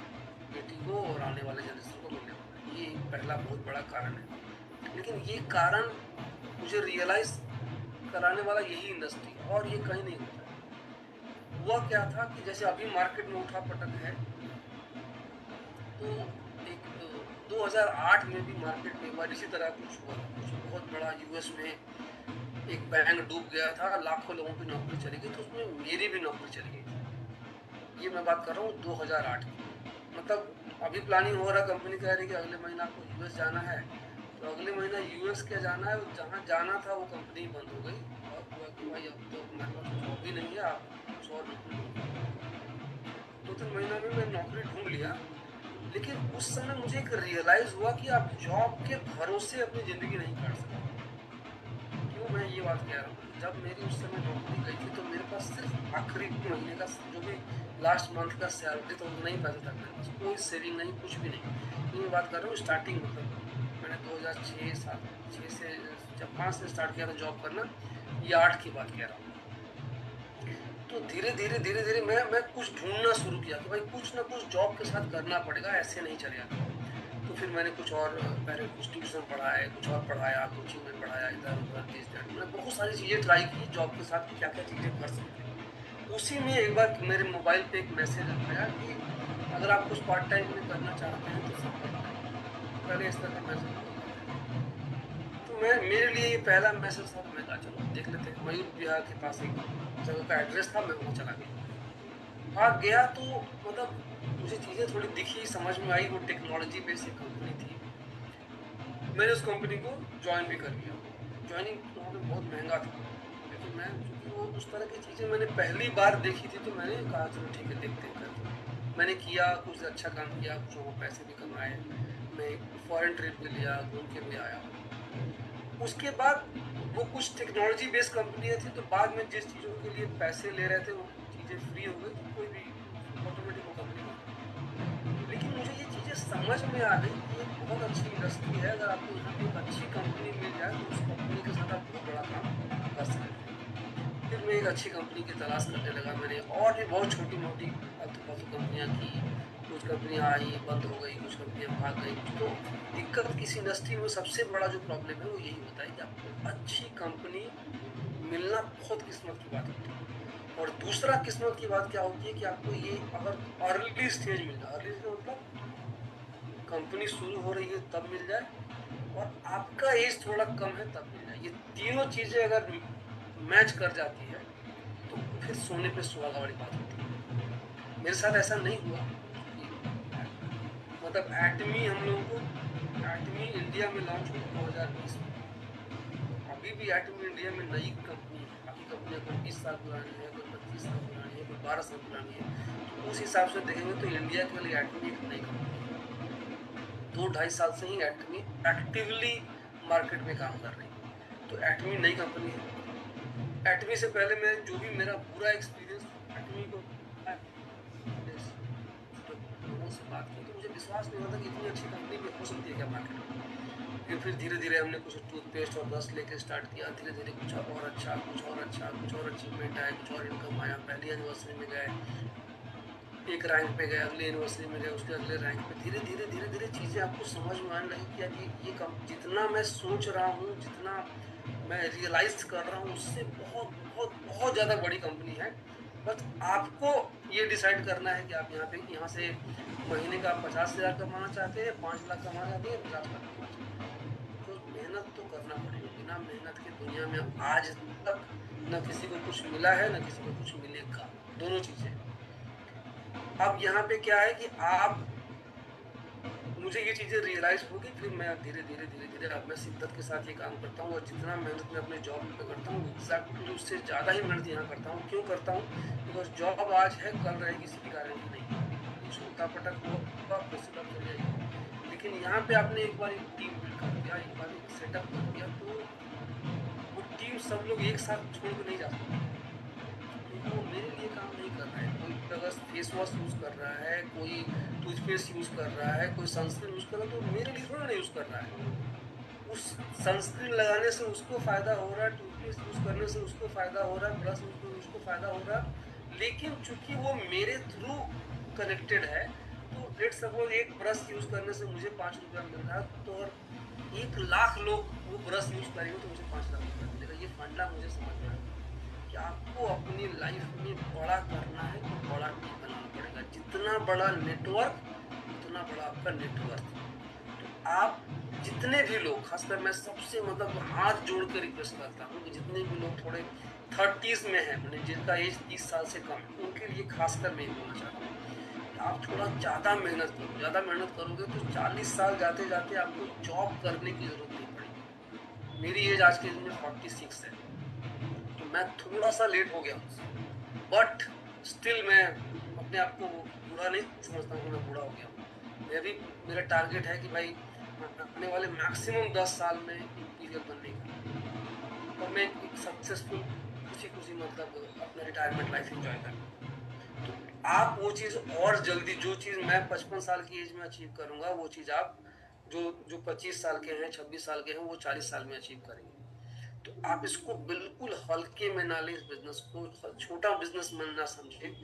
बेटी को और आने वाले जनरेशन को मिलने वाला है। ये पहला बहुत बड़ा कारण है। लेकिन ये कारण मुझे रियलाइज़ कराने वाला यही इंडस्ट्री, और ये कहीं नहीं होता है। हुआ क्या था कि जैसे अभी मार्केट में उठा पटक है, तो एक 2008 में भी मार्केट में एक बार इसी तरह कुछ हुआ, कुछ बहुत बड़ा यूएस में एक बैंक डूब गया था, लाखों लोगों की नौकरी चली गई, तो उसमें मेरी भी नौकरी चली गई थी। ये मैं बात कर रहा हूँ 2008 की। मतलब अभी प्लानिंग हो रहा, कंपनी कह रही कि अगले महीना आपको यूएस जाना है, तो अगले महीना यूएस क्या जाना है, जहाँ जाना था वो कंपनी बंद हो गई और हुआ कि भाई अब तो हमारे पास जॉब ही नहीं है, आप कुछ और नौकरी ढूंढो। 2-3 महीना में मैं नौकरी ढूंढ लिया, लेकिन उस समय मुझे एक रियलाइज़ हुआ कि आप जॉब के भरोसे अपनी ज़िंदगी नहीं काट सकते। क्यों मैं ये बात कह रहा हूँ, जब मेरी उस समय नौकरी गई थी तो मेरे पास सिर्फ आखिरी महीने का जो भी लास्ट मंथ का सैलरी था उतना ही पैसा था मेरे पास, कोई सेविंग नहीं, कुछ भी नहीं। ये बात कर रहा हूँ स्टार्टिंग, मतलब मैंने 2006 से जब 5 से स्टार्ट किया था जॉब करना, ये 8 की बात कह रहा हूँ। तो धीरे धीरे मैं कुछ ढूंढना शुरू किया कि भाई कुछ ना कुछ जॉब के साथ करना पड़ेगा, ऐसे नहीं चलेगा। तो फिर मैंने कुछ और पहले कुछ ट्यूशन पढ़ाए, कुछ और पढ़ाया, कोचिंग में पढ़ाया, इधर उधर दिस दैट, मैंने बहुत सारी चीज़ें ट्राई की जॉब के साथ क्या क्या चीज़ें कर सकते हैं। उसी में एक बार मेरे मोबाइल पे एक मैसेज आया कि अगर आप कुछ पार्ट टाइम में करना चाहते हैं तो संपर्क करें। पहले इस तरह का मैसेज, तो मैं मेरे लिए ये पहला मैसेज था। तो मैं कहा चलो देख लेते हैं। मयूर विहार के पास एक जगह का एड्रेस था, मैं वहाँ चला गया। वहाँ गया तो मतलब मुझे चीज़ें थोड़ी दिखी, समझ में आई। वो टेक्नोलॉजी बेस्ड कंपनी थी। मैंने उस कंपनी को ज्वाइन भी कर लिया। ज्वाइनिंग वहाँ पे बहुत महंगा था, लेकिन मैं क्योंकि वो उस तरह की चीज़ें मैंने पहली बार देखी थी, तो मैंने कहा चलो ठीक है देखते हैं करते हैं। मैंने किया, कुछ अच्छा काम किया, कुछ वहाँ पैसे भी कमाए। मैं फॉरेन ट्रिप भी लिया, घूम के भी आया। उसके बाद वो कुछ टेक्नोलॉजी बेस्ड कंपनियाँ थी, तो बाद में जिस चीज़ों के लिए पैसे ले रहे थे वो चीज़ें फ्री हो गई, तो कोई भी ऑटोमेटिक वो कंपनी बंद। लेकिन मुझे ये चीज़ें समझ में आ गई कि ये बहुत अच्छी इंडस्ट्री है। अगर आपको यहाँ पे एक अच्छी कंपनी मिल जाए तो उस कंपनी के साथ आप बहुत बड़ा काम कर सकते हैं। फिर मैं एक अच्छी कंपनी की तलाश करने लगा। मैंने और भी बहुत छोटी मोटी फालतू फालतू कंपनियाँ की। कुछ कंपनियाँ आई, बंद हो गई, कुछ कंपनियाँ भाग गई। तो दिक्कत किसी इंडस्ट्री में सबसे बड़ा जो प्रॉब्लम है वो यही होता है कि आपको अच्छी कंपनी मिलना बहुत किस्मत की बात होती है। और दूसरा किस्मत की बात क्या होती है कि आपको ये अगर अर्ली स्टेज मिल जाए, अर्ली स्टेज मतलब कंपनी शुरू हो रही है तब मिल जाए, और आपका एज थोड़ा कम है तब मिल जाए। ये तीनों चीज़ें अगर मैच कर जाती है तो फिर सोने पे सुहागा वाली बात होती है। मेरे साथ ऐसा नहीं हुआ कि मतलब एटमी हम लोगों को एटमी इंडिया में लॉन्च हुई 2020 में। अभी भी एटमी इंडिया में नई कंपनी है। बाकी कंपनियाँ कोई 20 साल पुरानी है, कोई 25 साल पुरानी है, कोई 12 साल पुरानी है। तो उस हिसाब से देखेंगे तो इंडिया के लिए एटमी एक नई कंपनी है। 2-2.5 साल से ही एटमी एक्टिवली मार्केट में काम कर रही है। तो एटमी नई कंपनी है। एटमी से पहले मैं जो भी मेरा बुरा एक्सपीरियंस एटमी को लोगों से बात की तो मुझे विश्वास नहीं होता कि इतनी अच्छी कंपनी भी हो सकती है क्या मार्केट में। लेकिन फिर धीरे धीरे हमने कुछ टूथपेस्ट और ब्रश लेके स्टार्ट किया। धीरे धीरे कुछ और अच्छा, कुछ और अच्छा, कुछ और अचीवमेंट आया, कुछ और इनकम आया। पहली एनिवर्सरी में गए, एक रैंक पे गए, अगली एनिवर्सरी में गए, उसके अगले रैंक पे। धीरे धीरे धीरे धीरे चीज़ें आपको समझ में आने लगी कि अभी ये कम जितना मैं सोच रहा हूँ, जितना मैं रियलाइज कर रहा हूँ, उससे बहुत बहुत बहुत ज़्यादा बड़ी कंपनी है। बस आपको ये डिसाइड करना है कि आप यहाँ से महीने का 50,000 कमाना चाहते हैं, 5 लाख कमाना चाहते हैं, 50 लाख कमाना चाहते हैं। तो मेहनत तो करना पड़ेगा। बिना मेहनत के दुनिया में आज तक न किसी को कुछ मिला है, न किसी को कुछ मिलेगा। दोनों चीज़ें। अब यहाँ पे क्या है कि आप मुझे ये चीज़ें रियलाइज़ होगी, फिर मैं धीरे धीरे अब मैं शिद्दत के साथ ये काम करता हूँ। और जितना मेहनत मैं अपने जॉब पे करता हूँ, एग्जैक्टली उससे ज़्यादा ही मेहनत यहाँ करता हूँ। क्यों करता हूँ? बिकॉज जॉब आज है, कल रहेगी, किसी की गारंटी नहीं है। कुछ उल्टा-पटक हुआ, प्रोसीजर चल जाएगी। लेकिन यहाँ पे आपने एक बार एक टीम बिल्ड कर दिया, एक बार एक सेटअप कर दिया, तो वो टीम सब लोग एक साथ छोड़ के नहीं जा सकते। क्योंकि वो मेरे लिए काम नहीं कर रहा है। कोई अगर फेस वॉश यूज़ कर रहा है, कोई टूथपेस्ट यूज़ कर रहा है, कोई सनस्क्रीन यूज़ कर रहा है, तो मेरे लिए थोड़ा नहीं यूज़ कर रहा है। उस सनस्क्रीन लगाने से उसको फ़ायदा हो रहा है, टूथपेस्ट यूज़ करने से उसको फ़ायदा हो रहा है, ब्रश यूज़ करने से उसको फ़ायदा हो रहा है। लेकिन चूँकि वो मेरे थ्रू कनेक्टेड है, तो लेट्स सपोज़ एक ब्रश यूज़ करने से मुझे 5 रुपया मिल रहा है, तो और 1 लाख लोग वो ब्रश यूज़ करेंगे तो मुझे 5 लाख रुपया मिलेगा। ये फंडा मुझे समझ में आया कि आपको अपनी लाइफ में बड़ा करना है तो बड़ा टीम बनाना पड़ेगा। जितना बड़ा नेटवर्क उतना बड़ा आपका नेटवर्क। तो आप जितने भी लोग, खासकर मैं सबसे मतलब हाथ जोड़ के रिक्वेस्ट करता हूँ कि जितने भी लोग थोड़े 30s में हैं, मैंने जिनका एज 30 साल से कम है, उनके लिए खासकर मैं ये बोलना चाहता हूँ कि आप थोड़ा ज़्यादा मेहनत करो। ज़्यादा मेहनत करोगे तो 40 साल जाते जाते आपको जॉब करने की ज़रूरत नहीं पड़ेगी। मेरी एज आज के दिन में 46 है, तो मैं थोड़ा सा लेट हो गया उससे, बट स्टिल मैं अपने आप को बुरा नहीं समझता हूँ कि मैं बूढ़ा हो गया हूँ। मैं भी, मेरा टारगेट है कि भाई आने वाले मैक्सिमम 10 साल में इंटीरियर बनने का, और मैं एक सक्सेसफुल खुशी खुशी मतलब अपना रिटायरमेंट लाइफ एंजॉय करूँ। तो आप वो चीज़ और जल्दी, जो चीज़ मैं 55 साल की एज में अचीव करूँगा, वो चीज़ आप जो जो 25 साल के हैं, 26 साल के हैं, वो 40 साल में अचीव करेंगे। तो आप इसको बिल्कुल हल्के में ना लें, इस बिजनेस को छोटा बिजनेस मन ना समझें।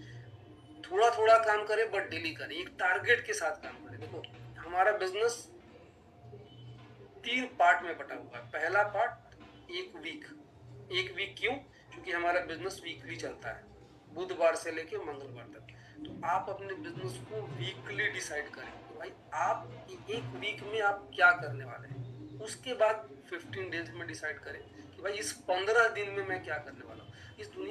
थोड़ा थोड़ा काम करें बट डेली करें, एक टारगेट के साथ काम करें। देखो हमारा बिजनेस 3 पार्ट में बटा हुआ है। पहला पार्ट एक वीक क्यों? क्योंकि हमारा बिजनेस वीकली चलता है, बुधवार से लेके मंगलवार तक। तो आप अपने बिजनेस को वीकली डिसाइड करें कि भाई आप एक वीक में आप क्या करने वाले हैं। उसके बाद 15 डेज में डिसाइड करें कि भाई इस 15 दिन में मैं क्या करने वाला हूँ।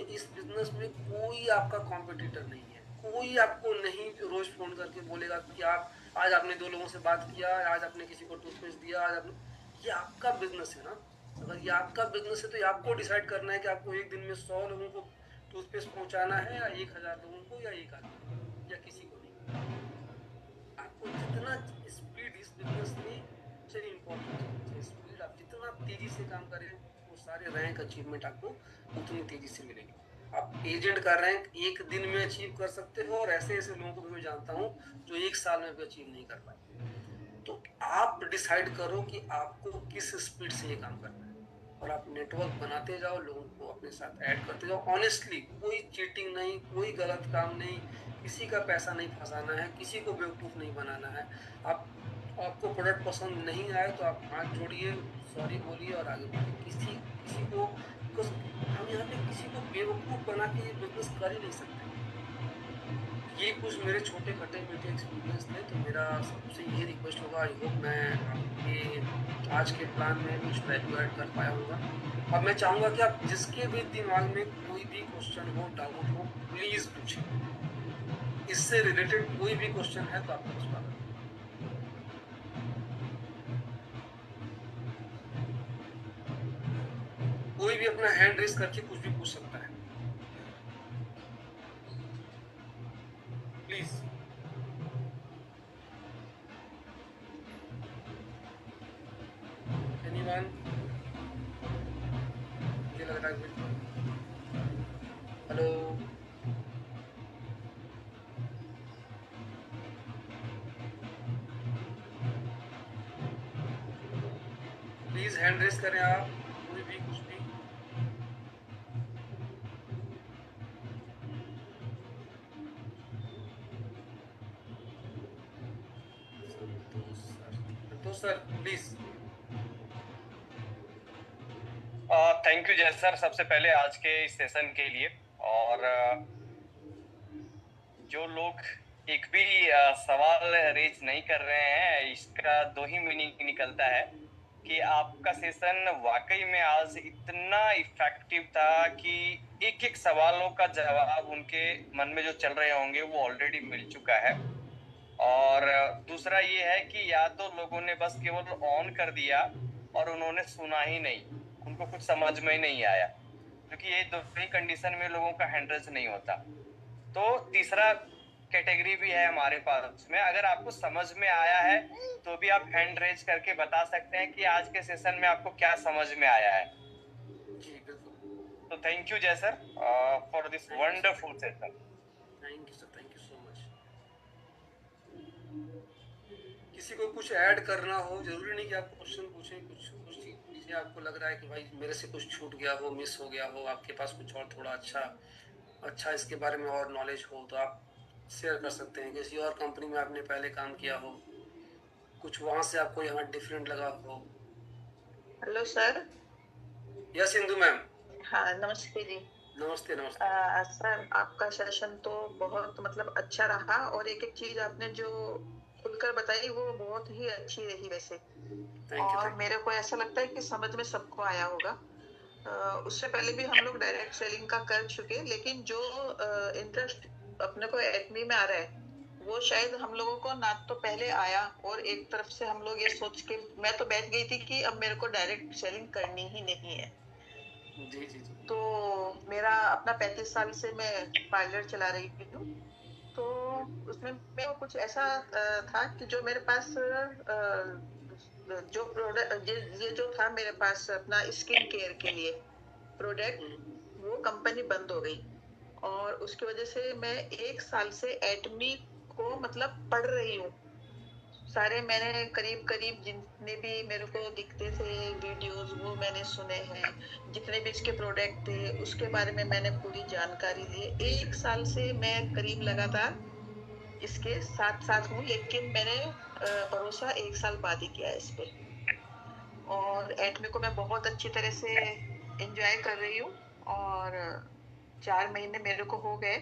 इस बिजनेस में कोई आपका कॉम्पिटिटर नहीं है, कोई आपको नहीं रोज फोन करके बोलेगा कि आप आज आपने 2 लोगों से बात किया, आज आपने किसी को टूथपेस्ट दिया, आज आपने, ये आपका बिजनेस है ना। अगर ये आपका बिजनेस है तो ये आपको डिसाइड करना है कि आपको एक दिन में 100 लोगों को टूथपेस्ट पहुंचाना है या 1000 लोगों को या एक आदमी को या किसी को नहीं। आपको जितना स्पीड इस बिजनेस में सबसे इम्पोर्टेंट है, स्पीड। आप जितना तेजी से काम करें वो सारे रैंक अचीवमेंट आपको उतनी तेजी से मिलेगी। आप एजेंट का रैंक एक दिन में अचीव कर सकते हो, और ऐसे ऐसे लोगों को भी मैं जानता हूँ जो एक साल में भी अचीव नहीं कर पाए। तो आप डिसाइड करो कि आपको किस स्पीड से ये काम करना है, और आप नेटवर्क बनाते जाओ, लोगों को अपने साथ ऐड करते जाओ ऑनेस्टली। कोई चीटिंग नहीं, कोई गलत काम नहीं, किसी का पैसा नहीं फंसाना है, किसी को बेवकूफ़ नहीं बनाना है। आप आपको प्रोडक्ट पसंद नहीं आए तो आप हाथ जोड़िए, सॉरी बोलिए और आगे बढ़िए। किसी किसी को, बिकॉज हम यहाँ पे किसी को बेवकूफ़ बना के ये बिजनेस कर ही नहीं सकते। ये कुछ मेरे छोटे खट्टे मीठे एक्सपीरियंस थे। तो मेरा सबसे यही रिक्वेस्ट होगा, आई होप मैं आपके आज के प्लान में कुछ वैल्यू ऐड कर पाया होगा। और मैं चाहूँगा कि आप जिसके भी दिमाग में कोई भी क्वेश्चन हो, डाउट हो, प्लीज़ पूछें। इससे रिलेटेड कोई भी क्वेश्चन है तो आपका स्वागत है। कोई भी अपना हैंड रेस करके कुछ भी पूछ सकता है, प्लीज़। एनीवन? मुझे लग रहा है हेलो, प्लीज़ हैंड रेस करें आप, कोई भी कुछ भी। संतोष सर प्लीज़। थैंक यू जय सर, सबसे पहले आज के इस सेशन के लिए। और जो लोग एक भी सवाल रेज नहीं कर रहे हैं, इसका दो ही मीनिंग निकलता है कि आपका सेशन वाकई में आज इतना इफेक्टिव था कि एक एक सवालों का जवाब उनके मन में जो चल रहे होंगे वो ऑलरेडी मिल चुका है। और दूसरा ये है कि या तो लोगों ने बस केवल ऑन कर दिया और उन्होंने सुना ही नहीं, उनको कुछ समझ में ही नहीं आया, क्योंकि ये दो ही कंडीशन में लोगों का हैंड रेज नहीं होता। तो तीसरा कैटेगरी भी है हमारे पास उसमें, अगर आपको समझ में आया है तो भी आप हैंड रेज करके बता सकते हैं कि आज के सेशन में आपको क्या समझ में आया है। जी बिल्कुल। तो थैंक यू जय sir for this wonderful session. Thank you sir, thank you so much. किसी को कुछ ऐड करना हो, जरूरी नहीं कि आप क्वेश्चन पूछें, कुछ कुछ चीज़ें आपको लग रहा है कि भाई मेरे से कुछ छूट गया हो, मिस हो गया हो, आपके पास कुछ और थोड़ा अच्छा इसके बारे में और नॉलेज हो तो आप शेयर कर सकते हैं। किसी और कंपनी में आपने पहले काम किया हो, कुछ वहाँ से आपको यहाँ डिफरेंट लगा हो। Hello sir. Yes Indu ma'am. हाँ नमस्ते जी। नमस्ते नमस्ते। सर आपका सेशन तो बहुत मतलब अच्छा रहा, और एक एक चीज आपने जो खुलकर बताई वो बहुत ही अच्छी रही वैसे। और मेरे को ऐसा लगता है कि समझ में सबको आया होगा। उससे पहले भी हम लोग डायरेक्ट सेलिंग का कर चुके, लेकिन जो इंटरेस्ट अपने को एडमी में आ रहा है वो शायद हम लोगों को ना तो पहले आया, और एक तरफ से हम लोग ये सोच के मैं तो बैठ गई थी कि अब मेरे को डायरेक्ट सेलिंग करनी ही नहीं है। जी जी जी। तो मेरा अपना 35 साल से मैं पार्लर चला रही हूँ। तो उसमें मेरे को कुछ ऐसा था कि जो मेरे पास जो प्रोडक्ट ये जो था मेरे पास अपना स्किन केयर के लिए प्रोडक्ट, वो कंपनी बंद हो गई। और उसकी वजह से मैं 1 साल से एटमी को मतलब पढ़ रही हूँ, सारे मैंने करीब करीब जितने भी मेरे को दिखते थे वीडियोस वो मैंने सुने हैं, जितने भी इसके प्रोडक्ट थे उसके बारे में मैंने पूरी जानकारी ली। 1 साल से मैं करीब लगातार इसके साथ साथ हूँ, लेकिन मैंने भरोसा 1 साल बाद ही किया है इस पे। और एटमी को मैं बहुत अच्छी तरह से एंजॉय कर रही हूँ, और 4 महीने मेरे को हो गए।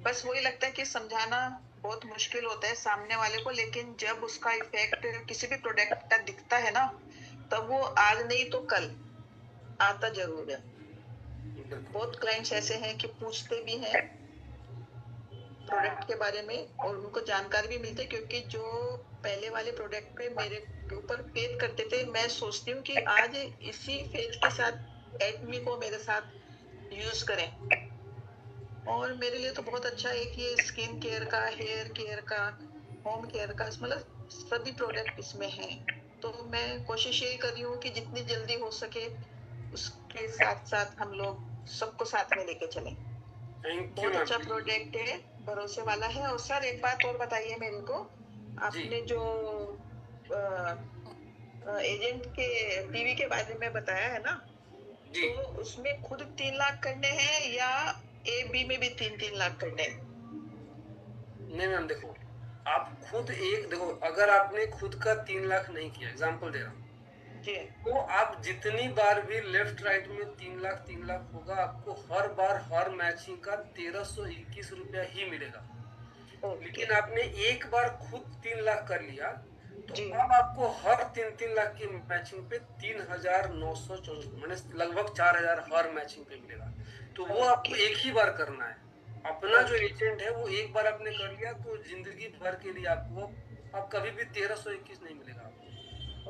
बस वही लगता है कि समझाना बहुत मुश्किल होता है सामने वाले को, लेकिन जब उसका इफेक्ट किसी भी प्रोडक्ट का दिखता है ना, तब वो आज नहीं तो कल आता जरूर है। बहुत क्लाइंट्स ऐसे हैं कि पूछते भी हैं प्रोडक्ट के बारे में, और उनको जानकारी भी मिलती है, क्योंकि जो पहले वाले प्रोडक्ट पे मेरे ऊपर फेथ करते थे, मैं सोचती हूँ कि आज इसी फेथ के साथ एटमी को मेरे साथ यूज करें। और मेरे लिए तो बहुत अच्छा है कि ये स्किन केयर का, हेयर केयर का, होम केयर का, मतलब सभी प्रोडक्ट इसमें हैं। तो मैं कोशिश यही कर रही हूँ कि जितनी जल्दी हो सके उसके साथ साथ हम लोग सबको साथ में लेके चलें। थैंक यू बहुत मैम। अच्छा प्रोडक्ट है, भरोसे वाला है। और सर एक बात और बताइए मेरे को, आपने जो एजेंट के पीवी के बारे में बताया है ना, जी तो उसमें खुद 3 लाख करने हैं या ए बी में भी 3-3 लाख करने हैं? नहीं मैम, देखो आप खुद एक देखो, अगर आपने खुद का 3 लाख नहीं किया, एग्जाम्पल दे रहा हूँ, जी तो आप जितनी बार भी लेफ्ट राइट में 3 लाख होगा, आपको हर बार हर मैचिंग का 1321 रुपया ही मिलेगा। ओके लेकिन आपने एक बार खुद 3 लाख कर लिया, तो जी अब आपको हर 3-3 लाख की मैचिंग पे 3,964 मैंने लगभग 4,000 हर मैचिंग पे मिलेगा। तो वो आपको ओके एक ही बार करना है। अपना जो ओके एजेंट है वो एक बार आपने कर लिया तो जिंदगी भर के लिए आपको अब कभी भी 1321 नहीं मिलेगा आपको।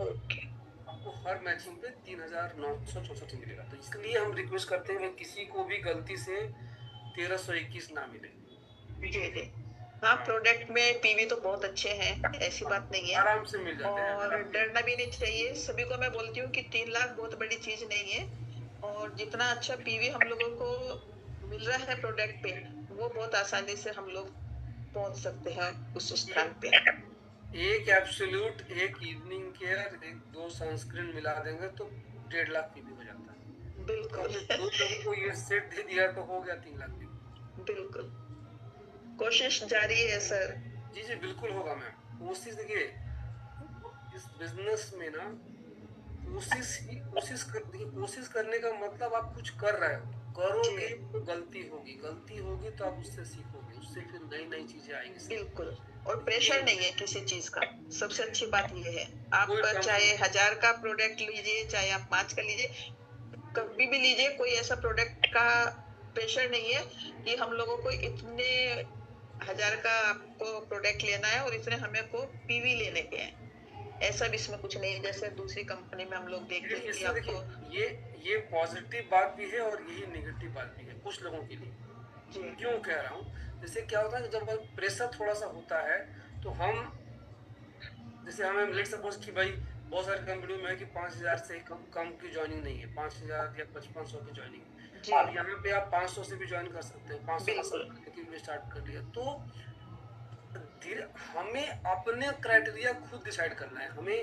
ओके आपको हर मैचिंग पे 3,964 मिलेगा। तो इसलिए हम रिक्वेस्ट करते हैं कि किसी को भी गलती से 1321 ना मिले। जी जी हाँ, हाँ, प्रोडक्ट में पीवी तो बहुत अच्छे हैं, ऐसी बात नहीं है। आराम से मिल जाते हैं। और डरना भी नहीं चाहिए। सभी को मैं बोलती हूँ कि 3 लाख बहुत बड़ी चीज नहीं है, और जितना अच्छा पीवी हम लोगों को मिल रहा है प्रोडक्ट पे, वो बहुत आसानी से हम लोग पहुंच सकते हैं उस स्थान पे। एक एब्सोल्यूट, एक इवनिंग केयर, एक 2 सनस्क्रीन मिला देंगे तो 1.5 लाख भी हो जाता है। तो बिल्कुल हमने 2 लोगों को ये सेट दे दिया तो हो गया 3 लाख भी। बिल्कुल, कोशिश जारी है सर। जी जी बिल्कुल होगा मैम। कोशिश देखिए, इस बिजनेस में ना देखिए, कोशिश करने का मतलब आप कुछ कर रहे हो, करोगे जी तो गलती होगी तो आप उससे सीखोगे, उससे फिर नई नई चीजें आएंगी। बिल्कुल, और प्रेशर नहीं है किसी चीज का। सबसे अच्छी बात ये है, आप कोई चाहे टेंशन 1000 का प्रोडक्ट लीजिए, चाहे आप 5 का लीजिए, कभी भी लीजिए, कोई ऐसा प्रोडक्ट का प्रेशर नहीं है कि हम लोगों को इतने 1000 का आपको प्रोडक्ट लेना है और इतने हमें को पीवी लेने के हैं। ऐसा भी इसमें कुछ नहीं है, जैसे दूसरी कंपनी में हम लोग देखते हैं कि इसमें आपको। देखिए, ये पॉजिटिव बात भी है और यही नेगेटिव बात भी है कुछ लोगों के लिए। जी क्यों कह रहा हूँ, जैसे क्या होता है कि जब प्रेशर थोड़ा सा होता है तो हम, जैसे हमें लेट सपोज कि भाई बहुत सारी कंपनियों में है कि 5,000 से कम की ज्वाइनिंग नहीं है, 5,000 या 5500 की ज्वाइनिंग। जी अब यहाँ पे आप 500 से भी ज्वाइन कर सकते हैं, 500 का बिल्कुल सब भी स्टार्ट कर लिया। तो धीरे हमें अपने क्राइटेरिया खुद डिसाइड करना है हमें।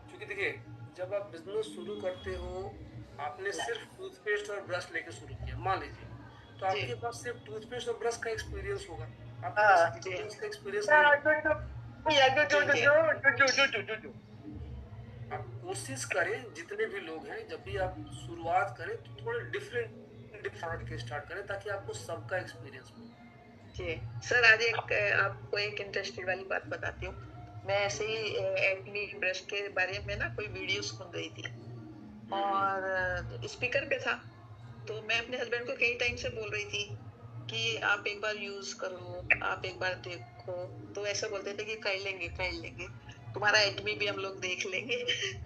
क्योंकि देखिए, जब आप बिजनेस शुरू करते हो, आपने सिर्फ टूथपेस्ट और ब्रश लेके शुरू किया मान लीजिए, तो जी आपके पास सिर्फ टूथपेस्ट और ब्रश का एक्सपीरियंस होगा, आपके पास हाँ जी एक्सपीरियंस का एक्सपीरियंस नहीं होगा। जी आप कोशिश करें, जितने भी लोग हैं, जब भी आप शुरुआत करें तो थोड़े डिफरेंट प्रोडक्ट के स्टार्ट करें ताकि आपको सबका एक्सपीरियंस हो। जी सर, आज एक आपको एक इंटरेस्टिंग वाली बात बताती हूँ। मैं ऐसे ही एक्ने ब्रश के बारे में ना कोई वीडियो सुन रही थी, और स्पीकर पे था, तो मैं अपने हस्बैंड को कई टाइम से बोल रही थी कि आप एक बार यूज करो, आप एक बार देखो। तो ऐसा बोलते थे कि कर लेंगे, तुम्हारा एक्ने भी हम लोग देख लेंगे।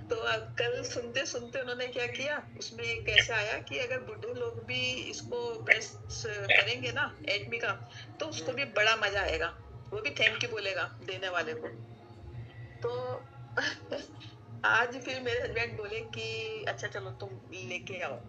तो कल सुनते सुनते उन्होंने क्या किया, उसमें एक ऐसा आया कि अगर बूढ़े लोग भी इसको ब्रश करेंगे ना एक्ने का, तो उसको भी बड़ा मजा आएगा, वो भी थैंक यू बोलेगा देने वाले को। तो आज फिर मेरे हस्बैंड बोले कि अच्छा चलो तुम लेके आओ।